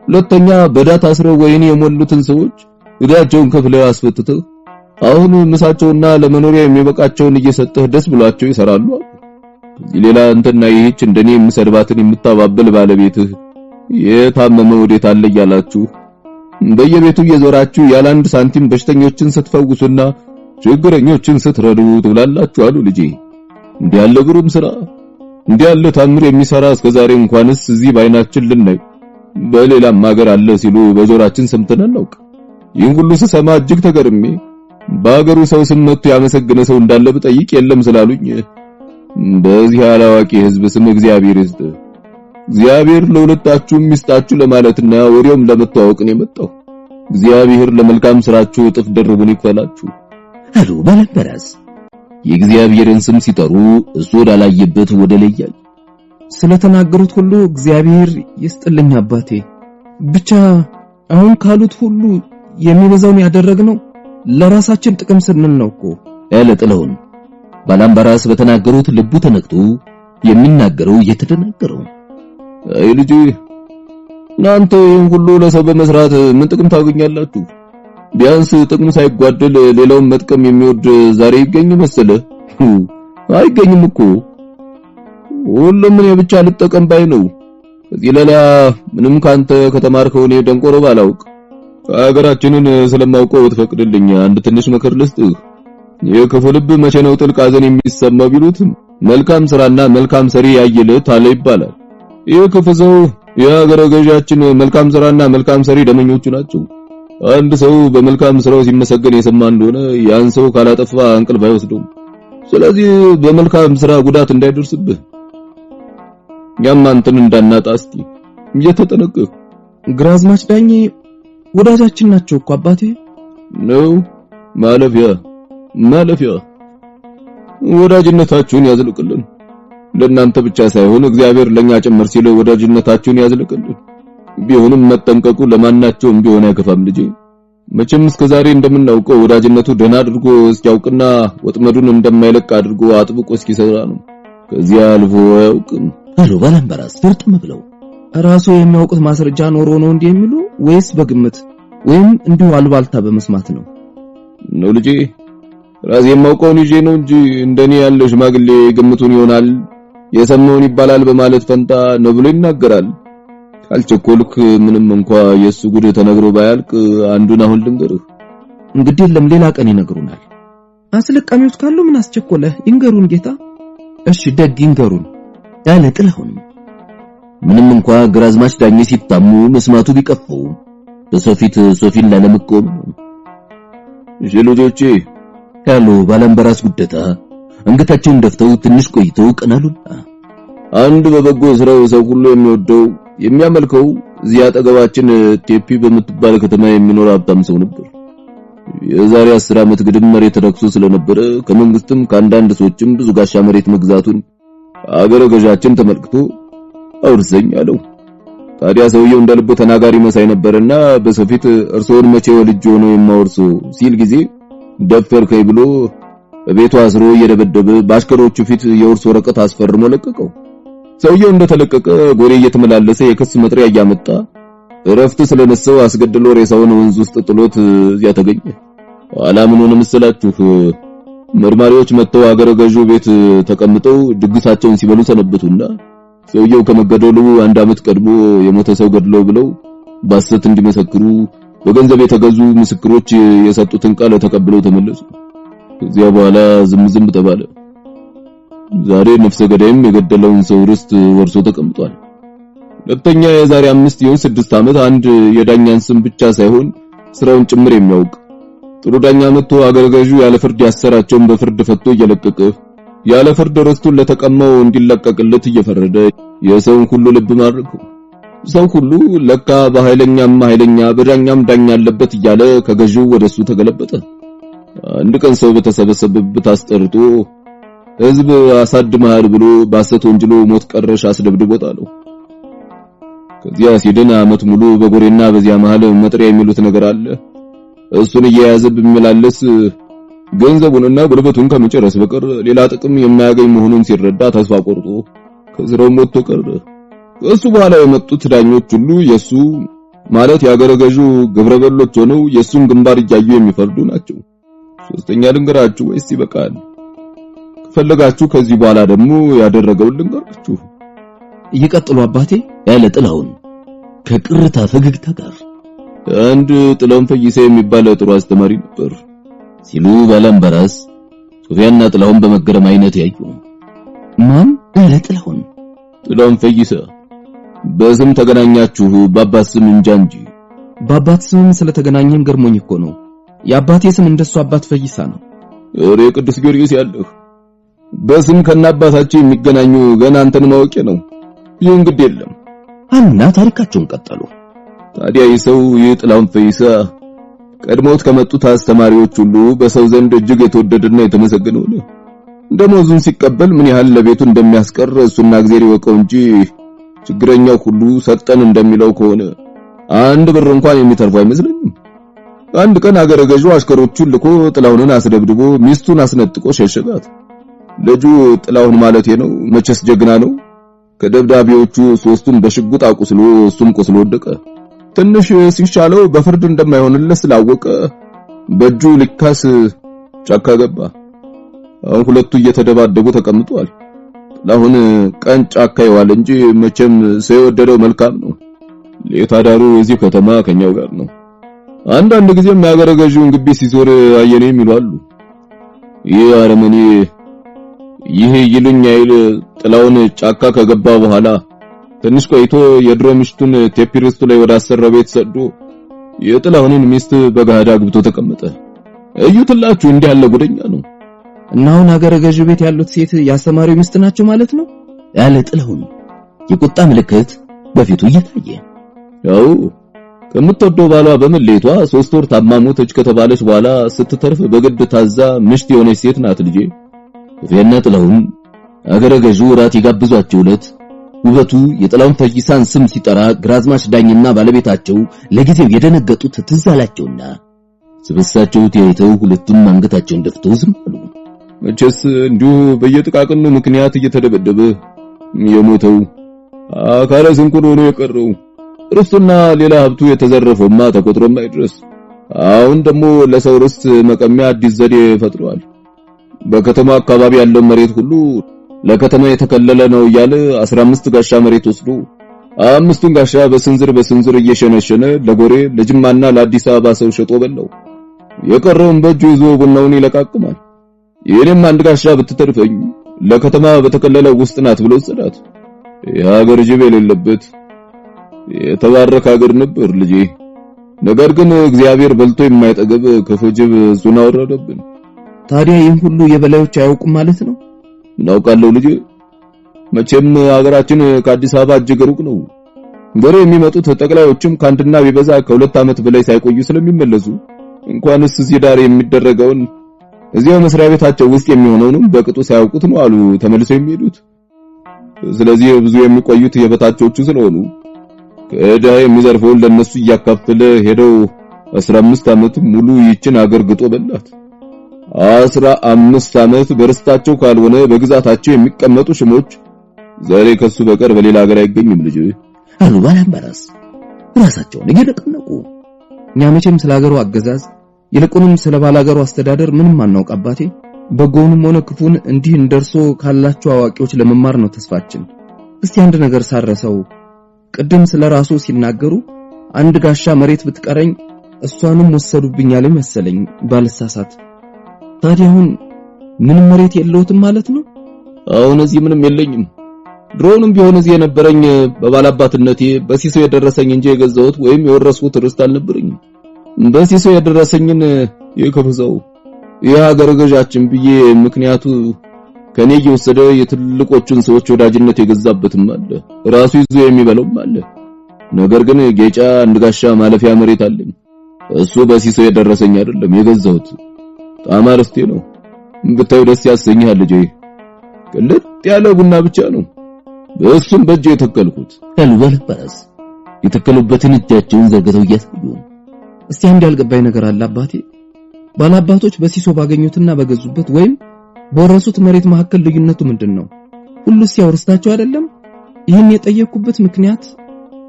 ሁለተኛ በዳ ታስረው ወይን የሞሉትን ሰዎች እዳቸውን ከፍለህ አስፈትተህ አሁን ምሳቸውና ለመኖሪያ የሚበቃቸውን እየሰጠህ ደስ ብሏቸው ይሰራሉ። ከዚህ ሌላ አንተና ይህች እንደኔ የምሰድባትን የምታባብል ባለቤትህ የታመመ ወዴት አለ እያላችሁ በየቤቱ እየዞራችሁ ያለ አንድ ሳንቲም በሽተኞችን ስትፈውሱና ችግረኞችን ስትረዱ ትውላላችሁ አሉ ልጄ። እንዲህ ያለ ግሩም ስራ እንዲህ ያለ ታምር የሚሰራ እስከዛሬ እንኳንስ እዚህ ባይናችን ልናይ በሌላም ሀገር አለ ሲሉ በጆራችን ሰምተን አናውቅ። ይህን ሁሉ ስሰማ እጅግ ተገርሜ በአገሩ ሰው ስም መጥቶ ያመሰገነ ሰው እንዳለ ብጠይቅ የለም ስላሉኝ በዚህ አላዋቂ ህዝብ ስም እግዚአብሔር ይስጥ እግዚአብሔር ለሁለታችሁም ይስጣችሁ ለማለትና ወሬውም ለመተዋወቅ ነው የመጣው። እግዚአብሔር ለመልካም ስራችሁ እጥፍ ድርቡን ይክፈላችሁ አሉ ባላምባራስ የእግዚአብሔርን ስም ሲጠሩ እሱ ወዳላየበት ወደ ለያይ። ስለተናገሩት ሁሉ እግዚአብሔር ይስጥልኝ አባቴ። ብቻ አሁን ካሉት ሁሉ የሚበዛውን ያደረግነው ለራሳችን ጥቅም ስንል ነው እኮ ያለ ጥላሁን ባላምባራስ በተናገሩት ልቡ ተነክቶ የሚናገረው እየተደናገረው። አይ ልጄ እናንተ ይህን ሁሉ ለሰው በመስራት ምን ጥቅም ታገኛላችሁ? ቢያንስ ጥቅሙ ሳይጓደል ሌላውን መጥቀም የሚወድ ዛሬ ይገኝ መሰለ? አይገኝም እኮ። ሁሉም እኔ ብቻ ልጠቀም ባይ ነው። ከዚህ ሌላ ምንም ካንተ ከተማርከው እኔ ደንቆሮ ባላውቅ ሀገራችንን ስለማውቀው ትፈቅድልኝ አንድ ትንሽ ምክር ልስጥህ። የክፉ ልብ መቼ ነው ጥልቅ ሐዘን የሚሰማው ቢሉት መልካም ስራና መልካም ሰሪ ያየለት አለ ይባላል። ይህ ክፉ ሰው የሀገረ ገዣችን መልካም ስራና መልካም ሰሪ ደመኞቹ ናቸው። አንድ ሰው በመልካም ስራው ሲመሰገን የሰማ እንደሆነ ያን ሰው ካላጠፋ እንቅልፍ አይወስደውም። ስለዚህ በመልካም ስራ ጉዳት እንዳይደርስብህ ያም አንተን እንዳናጣ እስቲ እየተጠነቀቅ። ግራዝማች ዳኜ ወዳጃችን ናቸው እኮ አባቴ። ነው ማለፊያ ወዳጅነታችሁን ያዝልቅልን። ለእናንተ ብቻ ሳይሆን እግዚአብሔር ለኛ ጭምር ሲል ወዳጅነታችሁን ያዝልቅልን። ቢሆንም መጠንቀቁ ለማናቸውም ቢሆን አይከፋም ልጄ። መቼም እስከዛሬ እንደምናውቀው ወዳጅነቱ ደና አድርጎ እስኪያውቅና ወጥመዱን እንደማይለቅ አድርጎ አጥብቆ እስኪሰራ ነው። ከዚያ አልፎ አያውቅም አሉ ባላምባራስ ፍርጥም ብለው። ራሱ የሚያውቁት ማስረጃ ኖሮ ነው እንዲህ የሚሉ ወይስ በግምት ወይም እንዲሁ አልባልታ በመስማት ነው? ነው ልጄ ራስ የማውቀውን ይዤ ነው እንጂ እንደኔ ያለው ሽማግሌ ግምቱን ይሆናል የሰማውን ይባላል በማለት ፈንታ ነው ብሎ ይናገራል። ካልቸኮልክ ምንም እንኳን የሱ ጉድ ተነግሮ ባያልቅ አንዱን አሁን ልንገርህ። እንግዲህ ሌላ ቀን ይነግሩናል። አስለቃሚዎች ካሉ ምን አስቸኮለ? ይንገሩን ጌታ። እሺ ደግ ይንገሩን ያለ ጥላሁን ምንም እንኳን ግራዝማች ዳኜ ሲታሙ መስማቱ ቢቀፈው በሰው ፊት ሶፊን ላለመቆም እሺ ልጆቼ ያሉ ባላምባራስ ጉደታ አንገታቸውን ደፍተው ትንሽ ቆይተው ቀናሉና አንድ በበጎ ስራው ሰው ሁሉ የሚወደው የሚያመልከው እዚያ አጠገባችን ቴፒ በምትባል ከተማ የሚኖር ሀብታም ሰው ነበር። የዛሬ 10 ዓመት ግድም መሬት ረክሶ ስለነበረ ከመንግስትም ከአንዳንድ ሰዎችም ብዙ ጋሻ መሬት መግዛቱን አገረ ገዣችን ተመልክቶ አውርሰኝ አለው። ታዲያ ሰውየው እንደልቡ ተናጋሪ መሳይ ነበርና በሰፊት እርሶን መቼ ወልጅ ሆኖ የማወርሶ ሲል ጊዜ ደፈርከኝ ብሎ በቤቱ አስሮ እየደበደበ በአሽከሮቹ ፊት የውርስ ወረቀት አስፈርሞ ለቀቀው። ሰውየው እንደተለቀቀ ጎሬ እየተመላለሰ የክስ መጥሪያ እያመጣ እረፍት ስለነሰው አስገድሎ ሬሳውን ወንዝ ውስጥ ጥሎት እዚያ ተገኘ። ኋላ ምን ሆነ መሰላችሁ? መርማሪዎች መጥተው አገረ ገዡ ቤት ተቀምጠው ድግሳቸውን ሲበሉ ሰነበቱና ሰውየው ከመገደሉ 1 ዓመት ቀድሞ የሞተ ሰው ገድለው ብለው በሐሰት እንዲመሰክሩ በገንዘብ የተገዙ ምስክሮች የሰጡትን ቃል ተቀብለው ተመለሱ። ከዚያ በኋላ ዝም ተባለ። ዛሬ ነፍሰ ገዳይም የገደለውን ሰው ርስት ወርሶ ተቀምጧል። ሁለተኛ የዛሬ 6 ዓመት አንድ የዳኛን ስም ብቻ ሳይሆን ስራውን ጭምር የሚያውቅ ጥሩ ዳኛ መጥቶ አገረ ገዡ ያለ ፍርድ ያሰራቸውን በፍርድ ፈቶ እየለቀቀ ያለ ፍርድ ርስቱን ለተቀማው እንዲለቀቅለት እየፈረደ የሰውን ሁሉ ልብ ማረከው። ሰው ሁሉ ለካ በኃይለኛም ኃይለኛ በዳኛም ዳኛ አለበት እያለ ከገዢው ወደሱ ተገለበጠ። አንድ ቀን ሰው በተሰበሰበበት አስጠርቶ ህዝብ አሳድመሃል ብሎ ባሰት ወንጅሎ ሞት ቀረሽ አስደብድቦት አለው። ከዚያ ሲድን ዓመት ሙሉ በጎሬና በዚያ መሃል መጥሪያ የሚሉት ነገር አለ። እሱን እየያዘ በሚመላለስ ገንዘቡንና ጉልበቱን ከመጨረስ በቀር ሌላ ጥቅም የማያገኝ መሆኑን ሲረዳ ተስፋ ቆርጦ ከስራው ሞቶ ቀረ። ከሱ በኋላ የመጡት ዳኞች ሁሉ የሱ ማለት ያገረ ገዡ ግብረ በሎች ሆነው የሱን ግንባር እያዩ የሚፈርዱ ናቸው። ሶስተኛ ልንገራችሁ ወይስ ይበቃል? ከፈለጋችሁ ከዚህ በኋላ ደግሞ ያደረገውን ልንገራችሁ። ይቀጥሉ አባቴ ያለ ጥላውን ከቅርታ ፈገግታ ጋር አንድ ጥላውን ፈይሳ የሚባል ጥሩ አስተማሪ ነበር ሲሉ ባላምበራስ ሶፊያና ጥላውን በመገረም አይነት ያዩ። ማን? ያለ ጥላውን ፈይሳ። በስም ተገናኛችሁ በአባት ስም እንጃ እንጂ። በአባት ስም ስለተገናኘን ገርሞኝ እኮ ነው። የአባቴ ስም እንደሱ አባት ፈይሳ ነው። እሬ ቅዱስ ጊዮርጊስ ያለህ በስም ከናባታቸው የሚገናኙ ገና አንተን ማወቄ ነው። ይሁን ግድ የለም አና ታሪካቸውን ቀጠሉ። ታዲያ ይሰው ጥላውን ፈይሳ ቀድሞት ከመጡት አስተማሪዎች ሁሉ በሰው ዘንድ እጅግ የተወደደና የተመሰገነ ሆነ። ደሞዙን ሲቀበል ምን ያህል ለቤቱ እንደሚያስቀር እሱና እግዚአብሔር ይወቀው እንጂ ችግረኛው ሁሉ ሰጠን እንደሚለው ከሆነ 1 ብር እንኳን የሚተርፈው አይመስልም። አንድ ቀን አገረ ገዡ አሽከሮቹን ልኮ ጥላውንን አስደብድቦ ሚስቱን አስነጥቆ ሸሸጋት። ልጁ ጥላውን ማለቴ ነው መቸስ ጀግና ነው። ከደብዳቤዎቹ 3ቱን በሽጉጥ አቁስሎ እሱም ቆስሎ ወደቀ። ትንሽ ሲሻለው በፍርድ እንደማይሆንለት ስላወቀ በእጁ ሊካስ ጫካ ገባ። አሁን ሁለቱ እየተደባደቡ ተቀምጧል። ጥላሁን ቀን ጫካ ይዋል እንጂ መቼም ሰው የወደደው መልካም ነው። ለታዳሩ እዚህ ከተማ ከኛው ጋር ነው። አንዳንድ ጊዜም ያገረ ገዢውን ግቢ ሲዞር አየኔም ይላሉ። ይህ አረመኔ ይሄ ይሉኛል ጥላውን ጫካ ከገባ በኋላ ትንሽ ቆይቶ የድሮ ሚስቱን ቴፒርስቱ ላይ ወደ አሰረ ቤት ሰዶ የጥላውንን ሚስት በጋዳ አግብቶ ተቀመጠ። እዩትላችሁ እንዲህ ያለ ጉደኛ ነው። እና አሁን አገረ ገዢ ቤት ያሉት ሴት ያስተማሪው ሚስት ናቸው ማለት ነው? ያለ ጥላውን የቁጣ ምልክት በፊቱ እየታየ ያው ከምትወደው ባሏ በመለየቷ 3 ወር ታማ ሞተች ከተባለች በኋላ ስትተርፍ በግድ ታዛ ምሽት የሆነች ሴት ናት ልጄ። ሶፊያና ጥላውን አገረ ገዢው ራት ይጋብዟቸው ዕለት ውበቱ የጥላውን ፈይሳን ስም ሲጠራ ግራዝማች ዳኝና ባለቤታቸው ለጊዜው የደነገጡት ትዝ አላቸውና ስብሳቸው ተያይተው ሁለቱም አንገታቸውን ደፍተው ዝም አሉ። መቼስ እንዲሁ በየጥቃቅኑ ምክንያት እየተደበደበ የሞተው አካለ ስንኩል ሆኖ የቀረው ርስቱና ሌላ ሀብቱ የተዘረፈውማ ተቆጥሮም አይድረስ። አሁን ደግሞ ለሰው ርስት መቀሚያ አዲስ ዘዴ ፈጥሯል። በከተማ አካባቢ ያለው መሬት ሁሉ ለከተማ የተከለለ ነው እያለ 15 ጋሻ መሬት ወስዶ 5ቱን ጋሻ በስንዝር እየሸነሸነ ለጎሬ ለጅማና ለአዲስ አበባ ሰው ሸጦ በለው። የቀረውን በእጁ ይዞ ቡናውን ይለቃቅማል። የኔም 1 ጋሻ ብትተርፈኝ ለከተማ በተከለለው ውስጥ ናት ብሎ ጽዳት። የሀገር ጅብ የሌለበት የተባረከ ሀገር ነበር ልጄ። ነገር ግን እግዚአብሔር በልቶ የማይጠገብ ክፉ ጅብ እሱን አወረደብን። ታዲያ ይህን ሁሉ የበላዮች አያውቁም ማለት ነው? እናውቃለሁ ልጄ። መቼም ሀገራችን ከአዲስ አበባ እጅግ ሩቅ ነው። ገሬ የሚመጡት ጠቅላዮችም ከአንድና ቢበዛ ከሁለት ዓመት በላይ ሳይቆዩ ስለሚመለሱ እንኳንስ እዚህ ዳር የሚደረገውን እዚያው መስሪያ ቤታቸው ውስጥ የሚሆነውንም በቅጡ ሳያውቁት ነው አሉ ተመልሰው የሚሄዱት። ስለዚህ ብዙ የሚቆዩት የበታቾቹ ስለሆኑ ከዕዳ የሚዘርፈውን ለነሱ እያካፈለ ሄደው 15 ዓመት ሙሉ ይችን አገር ግጦ በላት። 15 ዓመት በርስታቸው ካልሆነ በግዛታቸው የሚቀመጡ ሽሞች ዛሬ ከሱ በቀር በሌላ ሀገር አይገኝም ልጅ አሉ ባላምባራስ ራሳቸውን እየነቀነቁ። እኛ መቼም ስለ ሀገሩ አገዛዝ ይልቁንም ስለ ባላገሩ አስተዳደር ምንም አናውቅ አባቴ። በጎውንም ሆነ ክፉን እንዲህ እንደርሶ ካላችሁ አዋቂዎች ለመማር ነው ተስፋችን። እስቲ አንድ ነገር ሳረሰው፣ ቅድም ስለ ራሱ ሲናገሩ አንድ ጋሻ መሬት ብትቀረኝ እሷንም ወሰዱብኛል መሰለኝ ባልሳሳት። ታዲያ አሁን ምንም መሬት የለውትም ማለት ነው? አሁን እዚህ ምንም የለኝም። ድሮውንም ቢሆን እዚህ የነበረኝ በባላባትነቴ በሲሶ የደረሰኝ እንጂ የገዛሁት ወይም የወረስኩት ርስት አልነበረኝም። በሲሶ የደረሰኝን የከፈሰው የሀገር ገዣችን ብዬ ምክንያቱ ከኔ እየወሰደ የትልቆቹን ሰዎች ወዳጅነት የገዛበትም አለ፣ ራሱ ይዞ የሚበላውም አለ። ነገር ግን ጌጫ አንድ ጋሻ ማለፊያ መሬት አለኝ። እሱ በሲሶ የደረሰኝ አይደለም የገዛሁት፣ ጣማ ርስቴ ነው። ብታዩ ደስ ያሰኛል ልጄ። ቅልጥ ያለ ቡና ብቻ ነው በእሱም በእጄ የተከልኩት። ባላምባራስ የተከሉበትን እጃቸውን ዘርግተው እያሳዩ። እስቲ አንድ ያልገባኝ ነገር አለ አባቴ። ባላባቶች በሲሶ ባገኙትና በገዙበት ወይም በወረሱት መሬት መካከል ልዩነቱ ምንድነው? ሁሉስ ያው ርስታቸው አይደለም? ይህን የጠየቅኩበት ምክንያት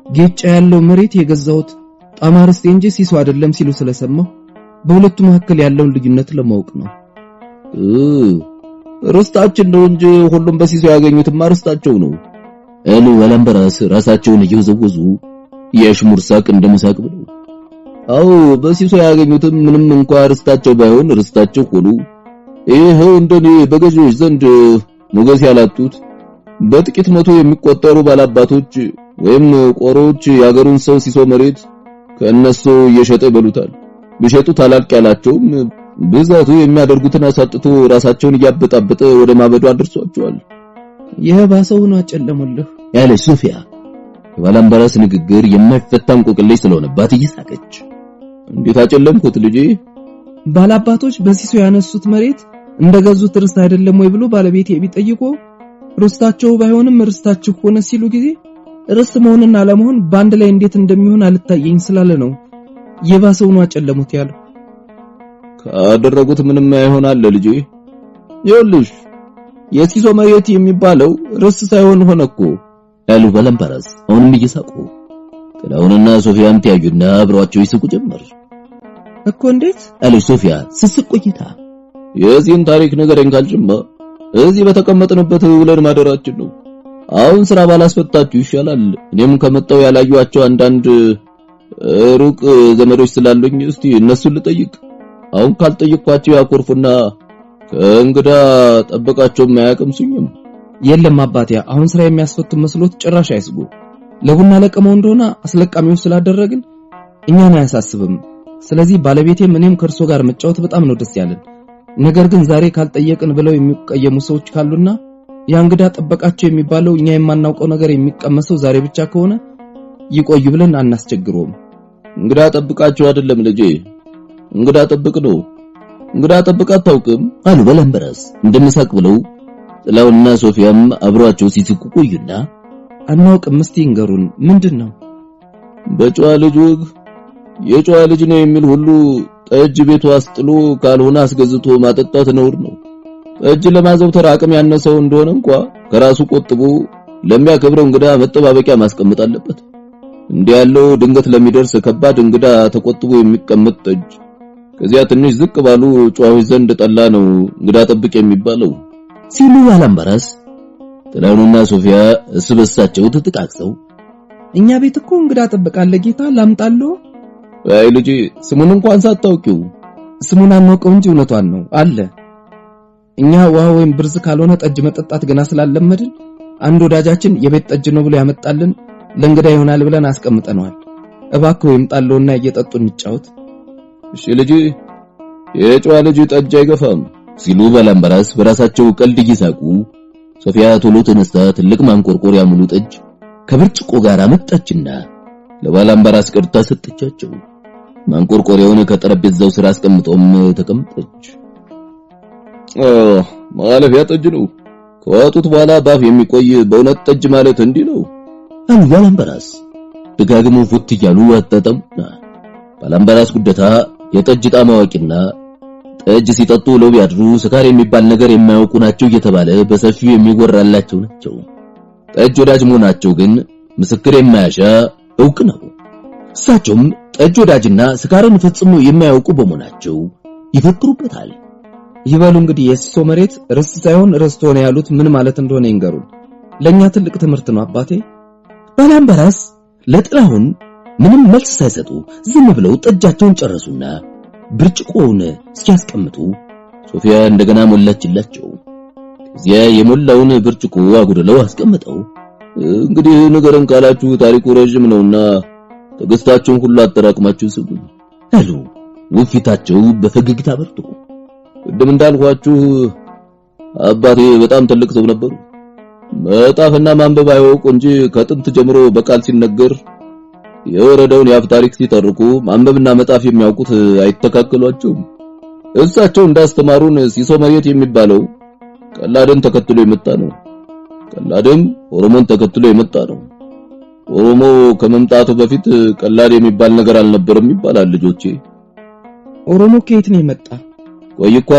ጌጫ ያለው መሬት የገዛሁት ጣማ ርስቴ እንጂ ሲሶ አይደለም ሲሉ ስለሰማሁ በሁለቱ መካከል ያለውን ልዩነት ለማወቅ ነው። ርስታችን ነው እንጂ ሁሉም በሲሶ ያገኙትማ ርስታቸው ነው አሉ ባላምባራስ ራሳቸውን እየወዘወዙ የሽሙር ሳቅ እንደመሳቅ ብለው። አው በሲሶ ያገኙትም ምንም እንኳን ርስታቸው ባይሆን ርስታቸው ሆኑ። ይሄው እንደኔ በገዢዎች ዘንድ ሞገስ ያላጡት በጥቂት መቶ የሚቆጠሩ ባላባቶች ወይም ቆሮች ያገሩን ሰው ሲሶ መሬት ከነሱ እየሸጠ ይበሉታል። ቢሸጡት አላልቅ ያላቸውም ብዛቱ የሚያደርጉትን አሳጥቶ ራሳቸውን እያበጣበጠ ወደ ማበዱ አድርሷቸዋል። የባሰው ነው አጨለሙልህ ያለች ሶፊያ የባላምባራስ ንግግር የማይፈታ እንቆቅልሽ ስለሆነባት እየሳቀች፣ እንዴት አጨለምኩት ልጄ? ባላባቶች በሲሶ ያነሱት መሬት እንደገዙት ርስት አይደለም ወይ ብሎ ባለቤቴ ቢጠይቆ ርስታቸው ባይሆንም ርስታችሁ ሆነ ሲሉ ጊዜ ርስት መሆንና አለመሆን ባንድ ላይ እንዴት እንደሚሆን አልታየኝ ስላለ ነው የባሰው ነው አጨለሙት ያለው። ካደረጉት ምንም አይሆናል ልጄ። ይኸውልሽ የሲሶ መሬት የሚባለው ርስት ሳይሆን ሆነኮ ያሉ ባላምባራስ አሁንም እየሳቁ። ጥላውንና ሶፊያም ተያዩና አብረዋቸው ይስቁ ጀመር። እኮ እንዴት አለች ሶፊያ ስስቅ ቆይታ። የዚህን ታሪክ ነገረኝ ካልጭማ እዚህ በተቀመጥንበት ውለን ማደራችን ነው። አሁን ስራ ባላስፈታችሁ ይሻላል። እኔም ከመጣው ያላዩአቸው አንዳንድ ሩቅ ዘመዶች ስላሉኝ እስቲ እነሱን ልጠይቅ። አሁን ካልጠየቅኳቸው ያኮርፉና ከእንግዳ ጠበቃቸው ማያቀምሱኝም። የለም አባቴ አሁን ስራ የሚያስፈቱ መስሎት ጭራሽ አይስጉ። ለቡና ለቀመው እንደሆነ አስለቃሚው ስላደረግን እኛን አያሳስብም። ስለዚህ ባለቤቴም እኔም ከርሶ ጋር መጫወት በጣም ነው ደስ ያለን። ነገር ግን ዛሬ ካልጠየቅን ብለው የሚቀየሙ ሰዎች ካሉና ያንግዳ ጠበቃቸው የሚባለው እኛ የማናውቀው ነገር የሚቀመሰው ዛሬ ብቻ ከሆነ ይቆዩ ብለን አናስቸግሮም። እንግዳ ጠብቃቸው አይደለም ልጄ፣ እንግዳ ጠብቅ ነው። እንግዳ ጠብቅ አታውቅም አሉ ባላምባራስ እንደምሳቅ ብለው። ጥላውና ሶፊያም አብሯቸው ሲስቁ ቆዩና አናውቅም እስቲ እንገሩን ምንድነው? በጨዋ ልጅ ወግ የጨዋ ልጅ ነው የሚል ሁሉ ጠጅ ቤቱ አስጥሎ ካልሆነ አስገዝቶ ማጠጣት ነውር ነው። ጠጅ ለማዘውተር አቅም ያነሰው እንደሆነ እንኳን ከራሱ ቆጥቦ ለሚያከብረው እንግዳ መጠባበቂያ ማስቀመጥ አለበት። እንዲህ ያለው ድንገት ለሚደርስ ከባድ እንግዳ ተቆጥቦ የሚቀመጥ ጠጅ ከዚያ ትንሽ ዝቅ ባሉ ጨዋዎች ዘንድ ጠላ ነው እንግዳ ጠብቅ የሚባለው ሲሉ ባላምባራስ ጥላውንና ሶፊያ እስበሳቸው ተጠቃቅሰው እኛ ቤት እኮ እንግዳ ጠብቃለ ጌታ ላምጣለው። አይ ልጄ ስሙን እንኳን ሳታውቂው። ስሙን አናውቀው እንጂ እውነቷን ነው አለ። እኛ ውሃ ወይም ብርዝ ካልሆነ ጠጅ መጠጣት ገና ስላለመድን አንድ ወዳጃችን የቤት ጠጅ ነው ብሎ ያመጣልን ለእንግዳ ይሆናል ብለን አስቀምጠነዋል። እባክዎ ይምጣልውና እየጠጡ እንጫወት። እሺ ልጄ የጨዋ ልጅ ጠጅ አይገፋም ሲሉ ባላምባራስ በራሳቸው ቀልድ እየሳቁ ሶፊያ ቶሎ ተነስታ ትልቅ ማንቆርቆሪያ ሙሉ ጠጅ ከብርጭቆ ጋር አመጣችና ለባላምባራስ ቀድታ ሰጠቻቸው። ማንቆርቆሪያውን ከጠረጴዛው ስር አስቀምጦም ተቀመጠች። ማለፊያ ጠጅ ነው። ከዋጡት በኋላ ባፍ የሚቆይ በእውነት ጠጅ ማለት እንዲህ ነው አሉ ባላምባራስ ደጋግሞ ፉት እያሉ አጣጣሙና። ባላምባራስ ጉደታ የጠጅ ጣዕም አዋቂና ጠጅ ሲጠጡ ውለው ቢያድሩ ስካር የሚባል ነገር የማያውቁ ናቸው እየተባለ በሰፊው የሚወራላቸው ናቸው። ጠጅ ወዳጅ መሆናቸው ግን ምስክር የማያሻ እውቅ ነው። እሳቸውም ጠጅ ወዳጅና ስካርን ፈጽሞ የማያውቁ በመሆናቸው ይፈክሩበታል። ይበሉ እንግዲህ የሲሶ መሬት ርስት ሳይሆን ርስት ሆነ ያሉት ምን ማለት እንደሆነ ይንገሩን። ለኛ ትልቅ ትምህርት ነው አባቴ። ባላምባራስ ለጥላሁን ምንም መልስ ሳይሰጡ ዝም ብለው ጠጃቸውን ጨረሱና ብርጭቆውን እስኪያስቀምጡ ሶፊያ እንደገና ሞላችላቸው። ከዚያ የሞላውን ብርጭቆ አጉድለው አስቀምጠው እንግዲህ ነገርን ካላችሁ ታሪኩ ረጅም ነውና ተገስታችሁን ሁሉ አጠራቅማችሁ ስሙኝ አሉ። ውፊታቸው በፈገግታ በርቶ ቅድም እንዳልኳችሁ አባቴ በጣም ትልቅ ሰው ነበሩ። መጣፍና ማንበብ አይወቁ እንጂ ከጥንት ጀምሮ በቃል ሲነገር የወረዳውን የአፍ ታሪክ ሲተርኩ ማንበብና መጣፍ የሚያውቁት አይተካከሏቸውም። እሳቸው እንዳስተማሩን ሲሶ መሬት የሚባለው ቀላድን ተከትሎ የመጣ ነው። ቀላድም ኦሮሞን ተከትሎ የመጣ ነው። ኦሮሞ ከመምጣቱ በፊት ቀላድ የሚባል ነገር አልነበረም ይባላል። ልጆቼ ኦሮሞ ከየት ነው የመጣ? ቆይ እኮ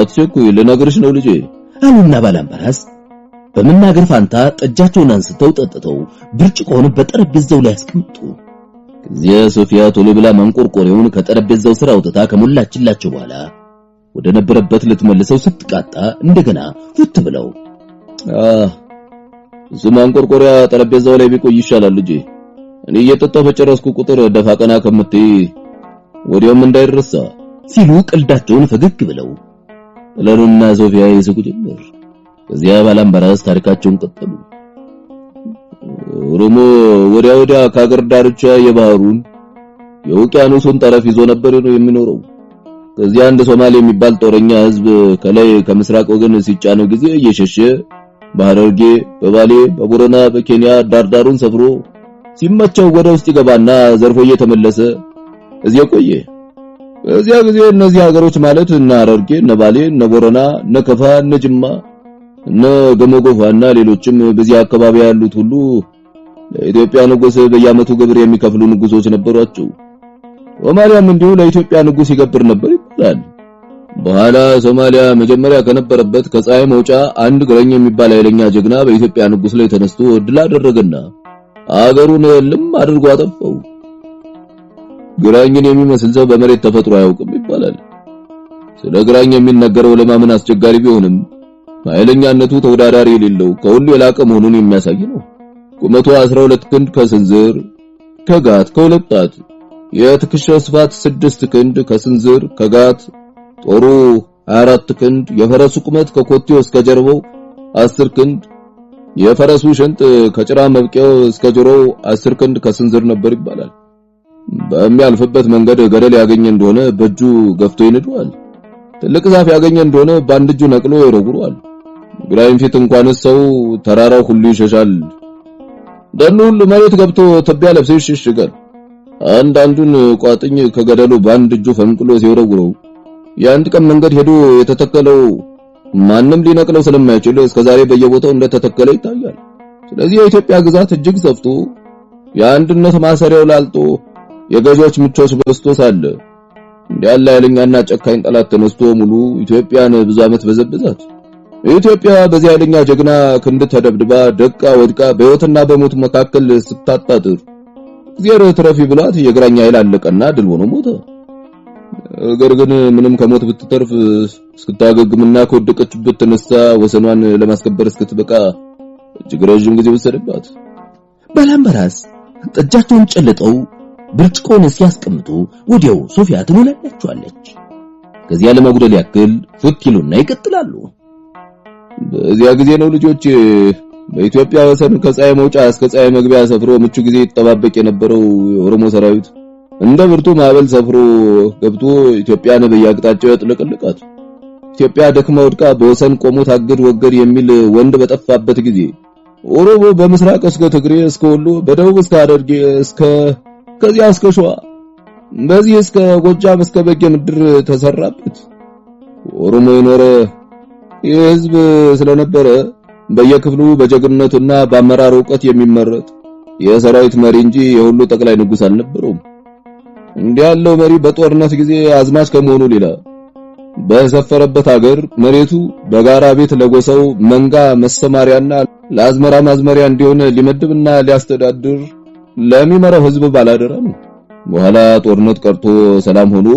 አትቸኩይ ልነግርሽ ነው ልጄ አሉና ባላምባራስ በመናገር ፋንታ ጠጃቸውን አንስተው ጠጥተው ብርጭቆውን በጠረጴዛው ላይ አስቀምጡ። ከዚያ ሶፊያ ቶሎ ብላ ማንቆርቆሪያውን ከጠረጴዛው ስር አውጥታ ከሞላችላቸው በኋላ ወደ ነበረበት ልትመልሰው ስትቃጣ እንደገና ፉት ብለው እሱ ማንቆርቆሪያ ጠረጴዛው ላይ ቢቆይ ይሻላል ልጄ። እኔ እየጠጣሁ በጨረስኩ ቁጥር ደፋ ቀና ከምትይ ወዲያውም እንዳይረሳ ሲሉ ቀልዳቸውን ፈገግ ብለው ጥላሁንና ሶፊያ ይስቁ ጀመር። ከዚያ ባላምባራስ ታሪካቸውን ቀጠሉ። ኦሮሞ ወዲያ ከአገር ዳርቻ የባህሩን የውቅያኖሱን ጠረፍ ይዞ ነበር ነው የሚኖረው። ከዚያ አንድ ሶማሌ የሚባል ጦረኛ ህዝብ ከላይ ከምስራቅ ወገን ሲጫነው ጊዜ እየሸሸ በሐረርጌ፣ በባሌ፣ በቦረና፣ በኬንያ ዳርዳሩን ሰፍሮ ሲመቸው ወደ ውስጥ ይገባና ዘርፎ እየተመለሰ እዚያ ቆየ። በዚያ ጊዜ እነዚህ ሀገሮች ማለት እነ ሐረርጌ፣ እነ ባሌ፣ እነ ቦረና፣ እነ ከፋ፣ እነ ጅማ፣ እነ ገመጎፋና ሌሎችም በዚህ አካባቢ ያሉት ሁሉ ለኢትዮጵያ ንጉስ በየዓመቱ ግብር የሚከፍሉ ንጉሶች ነበሯቸው። ሶማሊያም እንዲሁ ለኢትዮጵያ ንጉስ ይገብር ነበር ይባላል። በኋላ ሶማሊያ መጀመሪያ ከነበረበት ከፀሐይ መውጫ አንድ ግራኝ የሚባል ኃይለኛ ጀግና በኢትዮጵያ ንጉስ ላይ ተነስቶ ድል አደረገና አገሩን ልም አድርጎ አጠፋው። ግራኝን የሚመስል ሰው በመሬት ተፈጥሮ አያውቅም ይባላል። ስለ ግራኝ የሚነገረው ለማመን አስቸጋሪ ቢሆንም ኃይለኛነቱ ተወዳዳሪ የሌለው ከሁሉ የላቀ መሆኑን የሚያሳይ ነው። ቁመቱ 12 ክንድ ከስንዝር ከጋት ከሁለት ጣት፣ የትከሻው ስፋት 6 ክንድ ከስንዝር ከጋት፣ ጦሩ 24 ክንድ፣ የፈረሱ ቁመት ከኮቴው እስከ ጀርባው 10 ክንድ፣ የፈረሱ ሽንጥ ከጭራ መብቂያው እስከ ጆሮው 10 ክንድ ከስንዝር ነበር ይባላል። በሚያልፍበት መንገድ ገደል ያገኘ እንደሆነ በእጁ ገፍቶ ይነዷል። ትልቅ ዛፍ ያገኘ እንደሆነ በአንድ እጁ ነቅሎ ይወረውራል። ግራኝ ፊት እንኳን ሰው ተራራው ሁሉ ይሸሻል። ደኑ ሁሉ መሬት ገብቶ ትቢያ ለብሶ ይሽሽጋል። አንዱን ቋጥኝ ከገደሉ በአንድ እጁ ፈንቅሎ ሲወረውረው የአንድ ቀን መንገድ ሄዶ የተተከለው ማንም ሊነቅለው ስለማይችል እስከዛሬ በየቦታው እንደተተከለ ይታያል። ስለዚህ የኢትዮጵያ ግዛት እጅግ ሰፍቶ የአንድነት ማሰሪያው ላልጦ የገዦች ምቾት በስቶ ሳለ እንዲያለ ኃይለኛና ጨካኝ ጠላት ተነስቶ ሙሉ ኢትዮጵያን ብዙ ዓመት በዘበዛት። ኢትዮጵያ በዚህ ኃይለኛ ጀግና ክንድ ተደብድባ ደቃ ወድቃ በሕይወትና በሞት መካከል ስታጣጥር እግዚአብሔር ትረፊ ብሏት የግራኝ ኃይል አለቀና ድል ሆኖ ሞተ። ነገር ግን ምንም ከሞት ብትተርፍ እስክታገግምና ከወደቀችበት ተነስታ ወሰኗን ለማስከበር እስክትበቃ እጅግ ረጅም ጊዜ ወሰደባት። ባላምባራስ ጠጃቸውን ጨልጠው ብርጭቆውን ሲያስቀምጡ ወዲያው ሶፊያ ትሞላላችኋለች። ከዚያ ለመጉደል ያክል ፉት ይሉና ይቀጥላሉ። በዚያ ጊዜ ነው ልጆች በኢትዮጵያ ወሰን ከፀሐይ መውጫ እስከ ፀሐይ መግቢያ ሰፍሮ ምቹ ጊዜ ይጠባበቅ የነበረው የኦሮሞ ሰራዊት እንደ ብርቱ ማዕበል ሰፍሮ ገብቶ ኢትዮጵያን በየአቅጣጫው ያጥለቀለቃት። ኢትዮጵያ ደክማ ወድቃ በወሰን ቆሞ ታግድ ወገድ የሚል ወንድ በጠፋበት ጊዜ ኦሮሞ በምስራቅ እስከ ትግሬ እስከ ወሎ በደቡብ እስከ ሐረርጌ ከዚያ እስከ ሸዋ በዚህ እስከ ጎጃም እስከ በጌ ምድር ተሰራበት። ኦሮሞ የኖረ የህዝብ ስለነበረ በየክፍሉ በጀግንነቱና በአመራር ዕውቀት የሚመረጥ የሰራዊት መሪ እንጂ የሁሉ ጠቅላይ ንጉስ አልነበረውም። እንዲህ ያለው መሪ በጦርነት ጊዜ አዝማች ከመሆኑ ሌላ በሰፈረበት ሀገር መሬቱ በጋራ ቤት ለጎሰው መንጋ መሰማሪያና ለአዝመራ ማዝመሪያ እንዲሆን ሊመድብና ሊያስተዳድር ለሚመራው ህዝብ ባላደራ ነው። በኋላ ጦርነት ቀርቶ ሰላም ሆኖ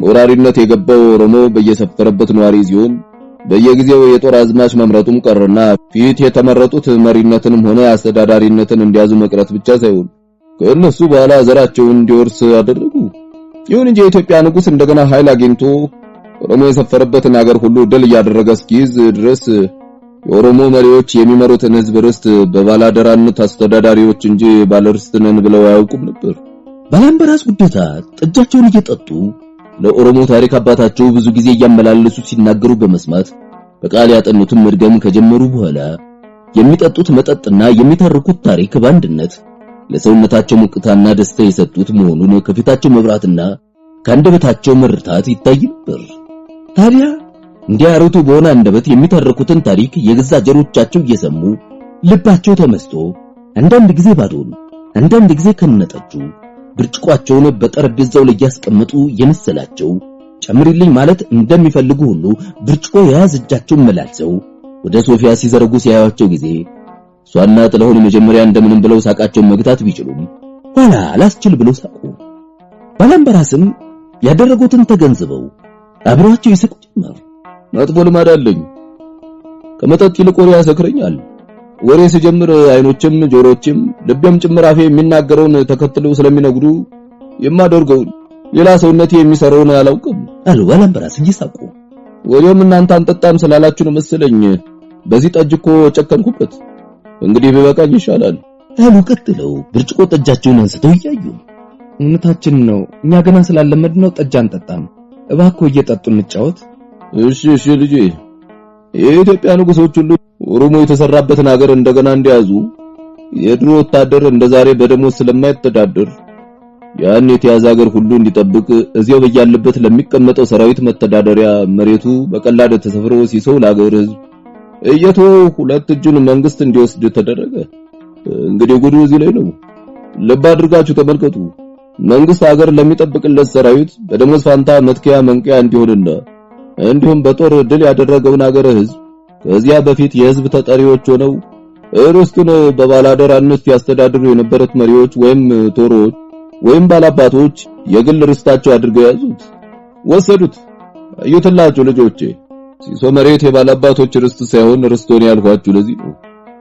ወራሪነት የገባው ኦሮሞ በየሰፈረበት ነዋሪ ሲሆን በየጊዜው የጦር አዝማች መምረጡም ቀረና ፊት የተመረጡት መሪነትንም ሆነ አስተዳዳሪነትን እንዲያዙ መቅረት ብቻ ሳይሆን ከእነሱ በኋላ ዘራቸውን እንዲወርስ አደረጉ። ይሁን እንጂ የኢትዮጵያ ንጉስ እንደገና ኃይል አግኝቶ ኦሮሞ የሰፈረበትን ሀገር ሁሉ ድል እያደረገ እስኪይዝ ድረስ የኦሮሞ መሪዎች የሚመሩትን ህዝብ ርስት በባላደራነት አስተዳዳሪዎች እንጂ ባለርስት ነን ብለው አያውቁም ነበር። ባላምበራስ ጉዴታ ጠጃቸውን እየጠጡ ለኦሮሞ ታሪክ አባታቸው ብዙ ጊዜ እያመላለሱ ሲናገሩ በመስማት በቃል ያጠኑትን መድገም ከጀመሩ በኋላ የሚጠጡት መጠጥና የሚተርኩት ታሪክ በአንድነት ለሰውነታቸው ሙቅታና ደስታ የሰጡት መሆኑን ከፊታቸው መብራትና ከአንደበታቸው መርታት ይታይ ነበር። ታዲያ እንዲያሩቱ በሆነ አንደበት የሚተርኩትን ታሪክ የገዛ ጀሮቻቸው እየሰሙ ልባቸው ተመስጦ አንዳንድ ጊዜ ባዶን አንዳንድ ጊዜ ከነጠጁ ብርጭቋቸውን በጠረጴዛው ላይ ያስቀመጡ የመሰላቸው ጨምሪልኝ ማለት እንደሚፈልጉ ሁሉ ብርጭቆ የያዘ እጃቸውን መላልሰው ወደ ሶፊያ ሲዘረጉ ሲያዩአቸው ጊዜ ሷና ጥለውን መጀመሪያ እንደምንም ብለው ሳቃቸውን መግታት ቢችሉም ኋላ አላስችል ብለው ሳቁ። ባላምበራስም ያደረጉትን ተገንዝበው አብረዋቸው ይስቁ ጀመር። መጥፎ ልማድ አለኝ። ከመጠጥ ይልቅ ወሬ ያሰክረኛል። ወሬ ሲጀምር አይኖችም ጆሮችም ልቤም ጭምር አፌ የሚናገረውን ተከትለው ስለሚነግዱ የማደርገው ሌላ ሰውነቴ የሚሰራውን አላውቅም አሉ ባላምበራስ እየሳቁ። ወሬም እናንተ አንጠጣም ስላላችሁ ነው መሰለኝ በዚህ ጠጅ እኮ ጨከንኩበት። እንግዲህ ቢበቃኝ ይሻላል አሉ ቀጥለው ብርጭቆ ጠጃቸውን አንስተው እያዩ። እውነታችን ነው፣ እኛ ገና ስላለመድነው ጠጅ አንጠጣም። እባክዎ እየጠጡ እንጫወት። እሺ ልጄ። የኢትዮጵያ ንጉሶች ሁሉ ኦሮሞ የተሰራበትን ሀገር እንደገና እንዲያዙ የድሮ ወታደር እንደዛሬ በደሞዝ ስለማይተዳደር ያን የተያዘ ሀገር ሁሉ እንዲጠብቅ እዚያው በያለበት ለሚቀመጠው ሰራዊት መተዳደሪያ መሬቱ በቀላል ተሰፍሮ ሲሰው ለሀገር ህዝብ እየተወው ሁለት እጁን መንግስት እንዲወስድ ተደረገ። እንግዲህ ጉዱ እዚህ ላይ ነው። ልብ አድርጋችሁ ተመልከቱ። መንግስት ሀገር ለሚጠብቅለት ሰራዊት በደሞዝ ፋንታ መትከያ መንቀያ እንዲሆንና እንዲሁም በጦር ድል ያደረገውን ሀገር ህዝብ ከዚያ በፊት የህዝብ ተጠሪዎች ሆነው ርስቱን በባላደራነት ያስተዳድሩ የነበሩት መሪዎች ወይም ቶሮች ወይም ባላባቶች የግል ርስታቸው አድርገው ያዙት፣ ወሰዱት። አዩትላችሁ ልጆቼ፣ ሲሶ መሬት የባላባቶች ርስት ሳይሆን ርስቶን ያልኳችሁ ለዚህ ነው።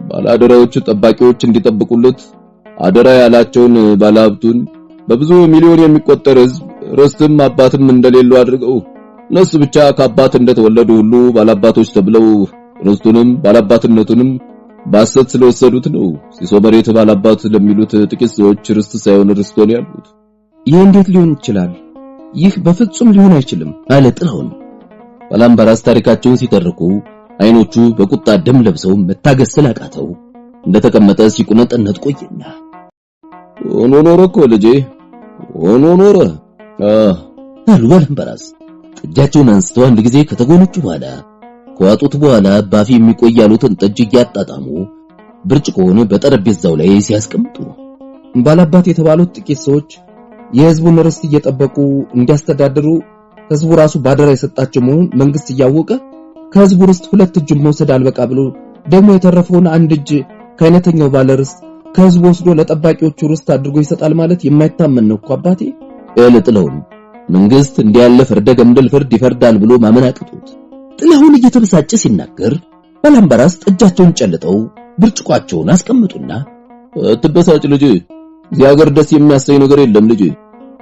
ባላደራዎች ጠባቂዎች እንዲጠብቁለት አደራ ያላቸውን ባላብቱን በብዙ ሚሊዮን የሚቆጠር ህዝብ ርስትም አባትም እንደሌለው አድርገው እነሱ ብቻ ከአባት እንደተወለዱ ሁሉ ባላባቶች ተብለው ርስቱንም ባላባትነቱንም ባሰት ስለወሰዱት ነው ሲሶ መሬት ባላባት ለሚሉት ጥቂት ሰዎች ርስት ሳይሆን ርስቶን ያሉት። ይህ እንዴት ሊሆን ይችላል? ይህ በፍጹም ሊሆን አይችልም አለ ጥላሁን። ባላምበራስ ታሪካቸውን ሲተርኩ አይኖቹ በቁጣ ደም ለብሰው መታገስ ስላቃተው እንደተቀመጠ ሲቁነጠነት ቆየና ሆኖ ኖረ እኮ ልጄ ሆኖ ኖረ አሉ ባላምበራስ። ጠጃቸውን አንስተው አንድ ጊዜ ከተጎነጩ በኋላ ከዋጡት በኋላ ባፊ የሚቆይ ያሉትን ጠጅ እያጣጣሙ ብርጭቆውን በጠረጴዛው ላይ ሲያስቀምጡ ባላባት የተባሉት ጥቂት ሰዎች የህዝቡን ርስት እየጠበቁ እንዲያስተዳድሩ ህዝቡ ራሱ ባደራ የሰጣቸው መሆኑን መንግስት እያወቀ ከህዝቡ ርስት ሁለት እጅ መውሰድ አልበቃ ብሎ ደግሞ የተረፈውን አንድ እጅ ከአይነተኛው ባለ ርስት ከህዝቡ ወስዶ ለጠባቂዎቹ ርስት አድርጎ ይሰጣል ማለት የማይታመን ነው እኮ አባቴ። ጥላሁን መንግስት እንዲያለ ፍርደ ገምድል ፍርድ ይፈርዳል ብሎ ማመን አቅቶት ጥላሁን እየተበሳጨ ሲናገር ባላምበራስ ጠጃቸውን ጨልጠው ብርጭቋቸውን አስቀምጡና አትበሳጭ ልጅ፣ እዚህ ሀገር ደስ የሚያሰኝ ነገር የለም ልጅ፣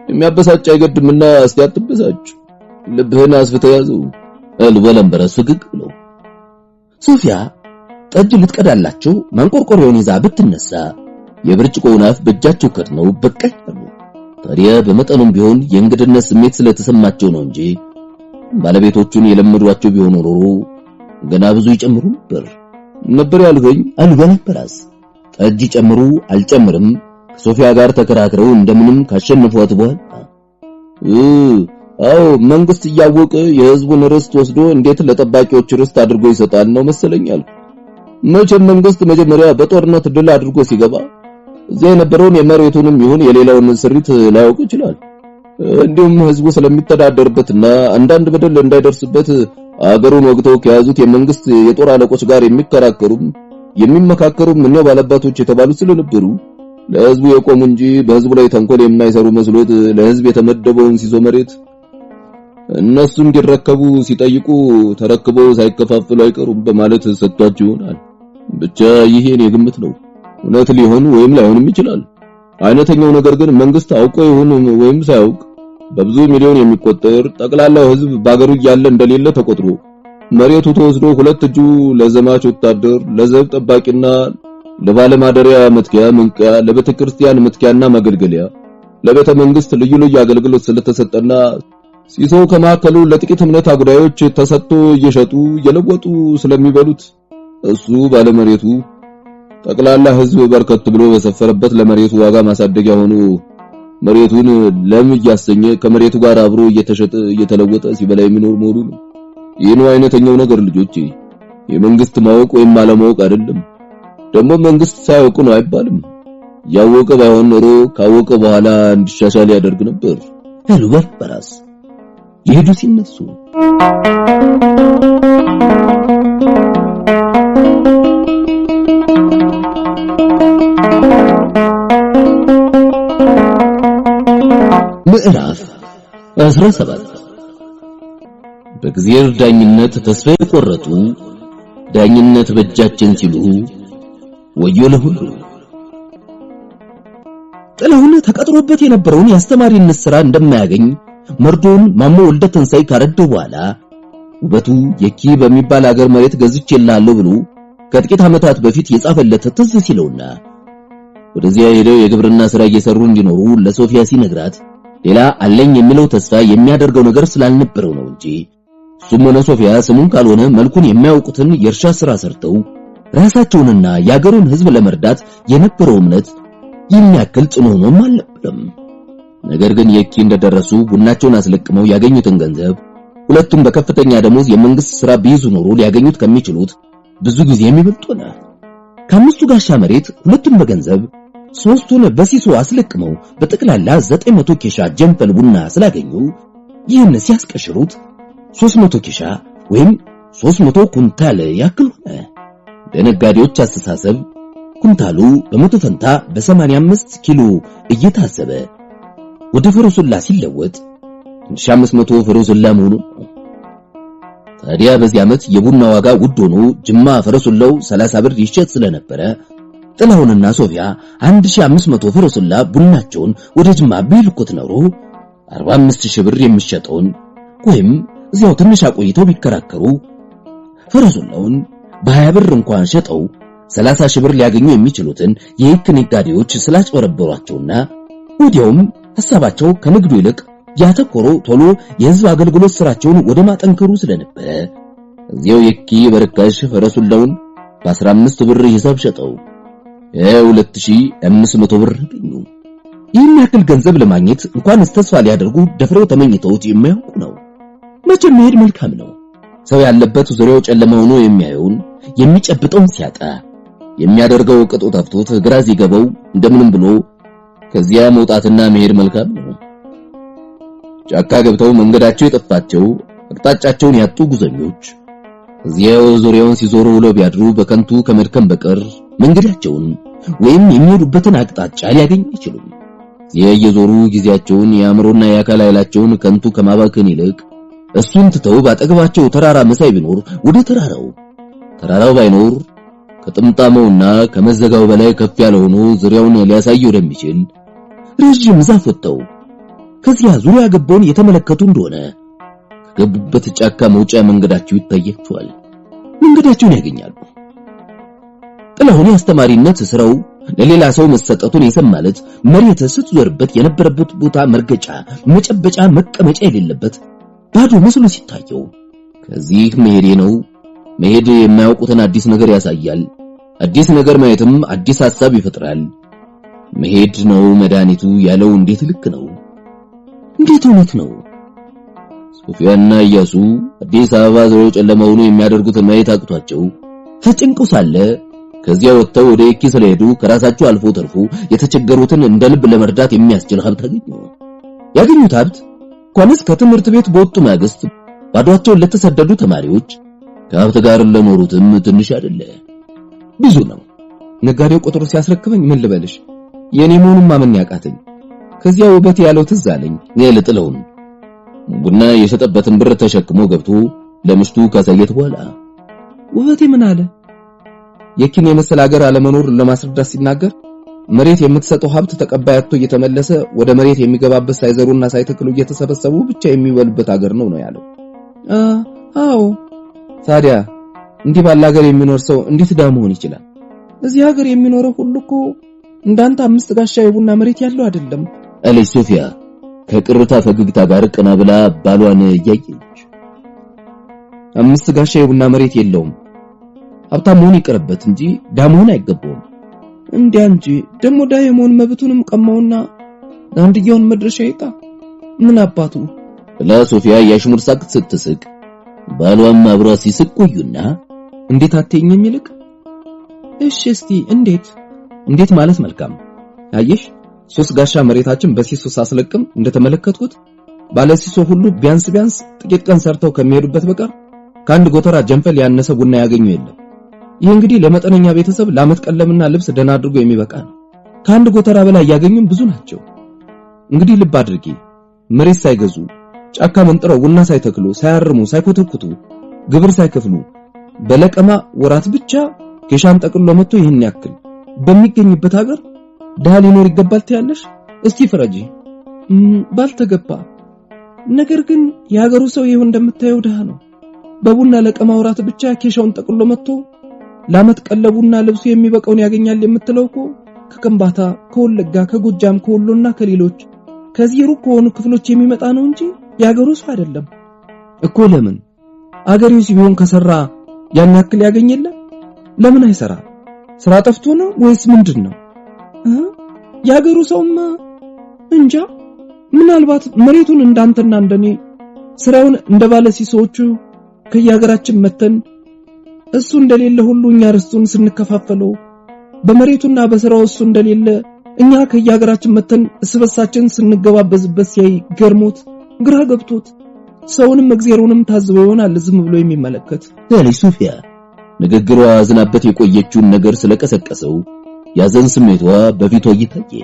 የሚያበሳጭ አይገድምና እስቲ አትበሳጭ፣ ልብህን አስፍተህ ያዘው አሉ ባላምበራስ ፈገግ ብለው። ሶፊያ ጠጅ ልትቀዳላቸው ማንቆርቆሪያውን ይዛ ብትነሳ የብርጭቆውን አፍ በእጃቸው ከድነው በቃኝ አሉ። ታዲያ በመጠኑም ቢሆን የእንግድነት ስሜት ስለተሰማቸው ነው እንጂ ባለቤቶቹን የለመዷቸው ቢሆኑ ኖሮ ገና ብዙ ይጨምሩ ነበር። ነበር ያልከኝ? አሉ ባላምበራስ። ጠጅ ጨምሩ አልጨምርም ከሶፊያ ጋር ተከራክረው እንደምንም ካሸነፏት በኋላ አዎ መንግስት እያወቀ የህዝቡን ርስት ወስዶ እንዴት ለጠባቂዎች ርስት አድርጎ ይሰጣል ነው መሰለኛል። መቼም መንግስት መጀመሪያ በጦርነት ድል አድርጎ ሲገባ እዚያ የነበረውን የመሬቱንም ይሁን የሌላውን ስሪት ላያውቅ ይችላል። እንዲሁም ህዝቡ ስለሚተዳደርበትና አንዳንድ በደል እንዳይደርስበት አገሩን ወግተው ከያዙት የመንግስት የጦር አለቆች ጋር የሚመካከሩም እነው ባለባቶች የተባሉ ስለነበሩ ለህዝቡ የቆሙ እንጂ በህዝቡ ላይ ተንኮል የማይሰሩ መስሎት ለህዝብ የተመደበውን ሲሶ መሬት እነሱ እንዲረከቡ ሲጠይቁ ተረክበው ሳይከፋፈሉ አይቀሩም በማለት ሰጥቷቸው ይሆናል። ብቻ ይሄን የግምት ነው። እውነት ሊሆን ወይም ላይሆንም ይችላል። አይነተኛው ነገር ግን መንግስት አውቆ ይሁን ወይም ሳያውቅ በብዙ ሚሊዮን የሚቆጠር ጠቅላላው ህዝብ ባገሩ ያለ እንደሌለ ተቆጥሮ መሬቱ ተወስዶ ሁለት እጁ ለዘማች ወታደር ለዘብ ጠባቂና ለባለማደሪያ መትኪያ መንቂያ ለቤተክርስቲያን መትኪያና ማገልገያ ለቤተ መንግስት ልዩ ልዩ አገልግሎት ስለተሰጠና ሲሶ ከማከሉ ለጥቂት እምነት አጉዳዮች ተሰጥቶ እየሸጡ እየለወጡ ስለሚበሉት እሱ ባለመሬቱ ጠቅላላ ህዝብ በርከት ብሎ በሰፈረበት ለመሬቱ ዋጋ ማሳደጊያ ሆኖ መሬቱን ለም እያሰኘ ከመሬቱ ጋር አብሮ እየተሸጠ እየተለወጠ ሲበላ የሚኖር መሆኑ ነው። ይህን አይነተኛው ነገር ልጆቼ የመንግስት ማወቅ ወይም አለማወቅ አይደለም። ደግሞ መንግስት ሳያውቅ ነው አይባልም። ያወቀ ባይሆን ኖሮ ካወቀ በኋላ እንዲሻሻል ያደርግ ነበር አሉ ባላምበራስ ይሄዱ ሲነሱ። ምዕራፍ 17 በእግዚአብሔር ዳኝነት ተስፋ የቆረጡ ዳኝነት በእጃችን ሲሉ ወዮ ለሁሉ። ጥላሁን ተቀጥሮበት የነበረውን የአስተማሪነት ሥራ እንደማያገኝ መርዶን ማሞ ወልደ ተንሳይ ካረደው በኋላ ውበቱ የኪ በሚባል አገር መሬት ገዝቼልሃለሁ ብሎ ከጥቂት ዓመታት በፊት የጻፈለት ትዝ ሲለውና ወደዚያ ሄደው የግብርና ሥራ እየሰሩ እንዲኖሩ ለሶፊያ ሲነግራት ሌላ አለኝ የሚለው ተስፋ የሚያደርገው ነገር ስላልነበረው ነው እንጂ እሱም ሆነ ሶፊያ ስሙን ካልሆነ መልኩን የሚያውቁትን የእርሻ ሥራ ሰርተው ራሳቸውንና ያገሩን ሕዝብ ለመርዳት የነበረው እምነት የሚያክል ጽኑ ሆኖም አልነበረም። ነገር ግን የኪ እንደደረሱ ቡናቸውን አስለቅመው ያገኙትን ገንዘብ ሁለቱም በከፍተኛ ደሞዝ የመንግስት ሥራ ቢይዙ ኖሮ ሊያገኙት ከሚችሉት ብዙ ጊዜ የሚበልጥ ሆነ። ከአምስቱ ጋሻ መሬት ሁለቱም በገንዘብ ሶስቱን በሲሶ አስለቅመው በጠቅላላ 900 ኬሻ ጀንፈል ቡና ስላገኙ ይህን ሲያስቀሽሩት 300 ኬሻ ወይም 300 ኩንታል ያክል ሆነ። በነጋዴዎች አስተሳሰብ ኩንታሉ በመቶ ፈንታ በ85 ኪሎ እየታሰበ ወደ ፈረሱላ ሲለወጥ 1500 ፈረሱላ መሆኑ ነው። ታዲያ በዚህ ዓመት የቡና ዋጋ ውድ ሆኖ ጅማ ፈረሱላው 30 ብር ይሸጥ ስለነበረ ጥላሁንና ሶፊያ 1500 ፈረሱላ ቡናቸውን ወደ ጅማ ቢልኩት ኖሮ 45000 ብር የሚሸጠውን ወይም እዚያው ትንሽ አቆይተው ቢከራከሩ ፈረሱላውን በ20 ብር እንኳን ሸጠው 30000 ብር ሊያገኙ የሚችሉትን የይክ ነጋዴዎች ስላጭበረበሯቸውና ወዲያውም ሐሳባቸው ከንግዱ ይልቅ ያተኮረው ቶሎ የሕዝብ አገልግሎት ሥራቸውን ወደ ማጠንከሩ ስለነበረ እዚያው የኪ በርካሽ ፈረሱላውን በ15 ብር ሂሳብ ሸጠው 2500 ብር አገኙ። ይህን ያክል ገንዘብ ለማግኘት እንኳን ተስፋ ሊያደርጉ ደፍረው ተመኝተውት የማያውቁ ነው። መቼም መሄድ መልካም ነው። ሰው ያለበት ዙሪያው ጨለማ ሆኖ የሚያየውን የሚጨብጠውን ሲያጣ የሚያደርገው ቅጡ ጠፍቶት ግራ ሲገባው እንደምንም ብሎ ከዚያ መውጣትና መሄድ መልካም ነው። ጫካ ገብተው መንገዳቸው የጠፋቸው አቅጣጫቸውን ያጡ ጉዘኞች እዚያው ዙሪያውን ሲዞሩ ውለው ቢያድሩ በከንቱ ከመድከም በቀር መንገዳቸውን ወይም የሚሄዱበትን አቅጣጫ ሊያገኙ አይችሉም። እዚያ እየዞሩ ጊዜያቸውን የአእምሮና የአካል ኃይላቸውን ከንቱ ከማባከን ይልቅ እሱን ትተው ባጠገባቸው ተራራ መሳይ ቢኖር ወደ ተራራው ባይኖር ከጥምጣመውና ከመዘጋው በላይ ከፍ ያለ ሆኖ ዙሪያውን ሊያሳይ ወደሚችል ረጅም ዛፍ ወጥተው ከዚያ ዙሪያ ገባውን የተመለከቱ እንደሆነ ከገቡበት ጫካ መውጫ መንገዳቸው ይታያቸዋል። መንገዳቸውን ያገኛሉ። ጥላሁን የአስተማሪነት ስራው ለሌላ ሰው መሰጠቱን የሰማለት መሬት ስትዞርበት የነበረበት ቦታ መርገጫ፣ መጨበጫ፣ መቀመጫ የሌለበት ባዶ መስሎ ሲታየው ከዚህ መሄዴ ነው መሄድ የማያውቁትን አዲስ ነገር ያሳያል። አዲስ ነገር ማየትም አዲስ ሐሳብ ይፈጥራል። መሄድ ነው መድኃኒቱ ያለው እንዴት ልክ ነው? እንዴት እውነት ነው? ሶፊያና ኢያሱ አዲስ አበባ ዞሮ ጨለማ ሆኖ የሚያደርጉትን ማየት አቅቷቸው ተጨንቀው ሳለ ከዚያ ወጥተው ወደ የኪ ስለሄዱ ከራሳቸው አልፎ ተርፎ የተቸገሩትን እንደ ልብ ለመርዳት የሚያስችል ሀብት አገኙ። ያገኙት ሀብት እንኳንስ ከትምህርት ቤት በወጡ ማግስት ባዷቸውን ለተሰደዱ ተማሪዎች ከሀብት ጋር ለኖሩትም ትንሽ አይደለ፣ ብዙ ነው። ነጋዴው ቁጥሩ ሲያስረክበኝ ምን ልበልሽ የኔ መሆኑን ማመን ያቃተኝ። ከዚያ ውበት ያለው ትዝ አለኝ። የልጥለውን ቡና የሸጠበትን ብር ተሸክሞ ገብቶ ለምሽቱ ካሳየት በኋላ ውበቴ ምን አለ? የኪን የመሰለ ሀገር አለመኖር ለማስረዳት ሲናገር መሬት የምትሰጠው ሀብት ተቀባይ አጥቶ እየተመለሰ ወደ መሬት የሚገባበት ሳይዘሩና ሳይተክሉ እየተሰበሰቡ ብቻ የሚበሉበት ሀገር ነው ያለው። አዎ ታዲያ እንዲህ ባለ ሀገር የሚኖር ሰው እንዴት ዳ መሆን ይችላል? እዚህ ሀገር የሚኖረው ሁሉ እኮ እንዳንተ 5 ጋሻ የቡና መሬት ያለው አይደለም አለች ሶፊያ ከቅርታ ፈገግታ ጋር ቀና ብላ ባሏን እያየች። 5 ጋሻ የቡና መሬት የለውም። ሀብታም መሆን ይቀርበት እንጂ ዳ መሆን አይገባውም። እንዲያ እንጂ ደግሞ ዳ የመሆን መብቱንም ቀማውና አንድየውን መድረሻ ይጣ ምን አባቱ ብላ ሶፊያ ያሽሙር ሳቅ ስትስቅ ባሏም አብራ ሲስቅ ቆዩና እንዴት አትይኝም ይልቅ እሺ እስቲ እንዴት ማለት መልካም አየሽ 3 ጋሻ መሬታችን በሲሶ ሳስለቅም እንደተመለከትኩት ባለሲሶ ሁሉ ቢያንስ ጥቂት ቀን ሰርተው ከሚሄዱበት በቀር ከአንድ ጎተራ ጀንፈል ያነሰ ቡና ያገኙ የለም። ይህ እንግዲህ ለመጠነኛ ቤተሰብ ለዓመት ቀለምና ልብስ ደና አድርጎ የሚበቃ ነው። ከአንድ ጎተራ በላይ ያገኙም ብዙ ናቸው። እንግዲህ ልብ አድርጊ መሬት ሳይገዙ ጫካ መንጥረው ቡና ሳይተክሉ ሳያርሙ ሳይኮተኩቱ ግብር ሳይከፍሉ በለቀማ ወራት ብቻ ኬሻን ጠቅሎ መጥቶ ይህን ያክል በሚገኝበት ሀገር ዳህ ሊኖር ይገባል ትያለሽ? እስቲ ፍረጂ። ባልተገባ ነገር ግን የሀገሩ ሰው ይሄው እንደምታየው ዳህ ነው። በቡና ለቀማ ወራት ብቻ ኬሻውን ጠቅሎ መጥቶ ለዓመት ቀለቡና ልብሱ የሚበቃውን ያገኛል የምትለው እኮ ከከምባታ ከወለጋ ከጎጃም ከወሎና ከሌሎች ከዚህ ሩቅ ከሆኑ ክፍሎች የሚመጣ ነው እንጂ የሀገሩ ሰው አይደለም እኮ። ለምን አገሬው ሲሆን ከሰራ ያን ያክል ያገኘለ ለምን አይሰራ? ስራ ጠፍቶ ነው ወይስ ምንድነው? የሀገሩ ሰውማ እንጃ ምናልባት መሬቱን እንዳንተና እንደኔ ስራውን እንደባለ ሲሶቹ ከየሀገራችን መተን እሱ እንደሌለ ሁሉ እኛ ርስቱን ስንከፋፈለው በመሬቱና በስራው እሱ እንደሌለ እኛ ከየሀገራችን መተን እስበሳችን ስንገባበዝበት ሲያይ ገርሞት ግራ ገብቶት ሰውንም እግዚአብሔርንም ታዝበው ይሆናል ዝም ብሎ የሚመለከት ያለች ሶፊያ ንግግሯ አዝናበት የቆየችውን ነገር ስለቀሰቀሰው ያዘን ስሜቷ በፊቷ እየታየ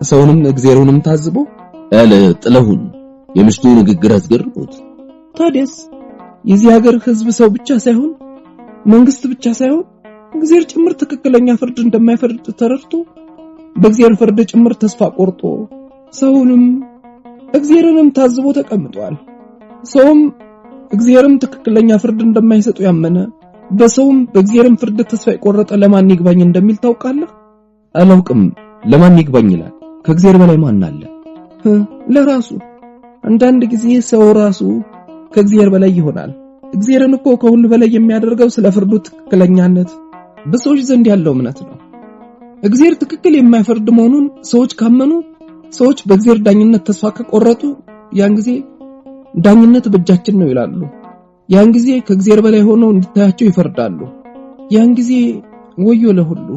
ሰውንም እግዚአብሔርንም ታዝበው ያለ ጥለሁን የምሽቱ ንግግር አስገርሞት ታዲያስ የዚህ ሀገር ህዝብ ሰው ብቻ ሳይሆን መንግስት ብቻ ሳይሆን እግዚአብሔር ጭምር ትክክለኛ ፍርድ እንደማይፈርድ ተረድቶ በእግዚአብሔር ፍርድ ጭምር ተስፋ ቆርጦ ሰውንም እግዚአብሔርንም ታዝቦ ተቀምጧል። ሰውም እግዚአብሔርም ትክክለኛ ፍርድ እንደማይሰጡ ያመነ በሰውም በእግዚአብሔርም ፍርድ ተስፋ የቆረጠ ለማን ይግባኝ እንደሚል ታውቃለህ? አላውቅም። ለማን ይግባኝ ይላል? ከእግዚአብሔር በላይ ማን አለ? ለራሱ። አንዳንድ ጊዜ ሰው ራሱ ከእግዚአብሔር በላይ ይሆናል። እግዚአብሔርን እኮ ከሁሉ በላይ የሚያደርገው ስለ ፍርዱ ትክክለኛነት በሰዎች ዘንድ ያለው እምነት ነው። እግዚአብሔር ትክክል የማይፈርድ መሆኑን ሰዎች ካመኑ፣ ሰዎች በእግዚአብሔር ዳኝነት ተስፋ ከቆረጡ ያን ጊዜ ዳኝነት በእጃችን ነው ይላሉ። ያን ጊዜ ከእግዚአብሔር በላይ ሆነው እንዲታያቸው ይፈርዳሉ። ያን ጊዜ ወዮ ለሁሉ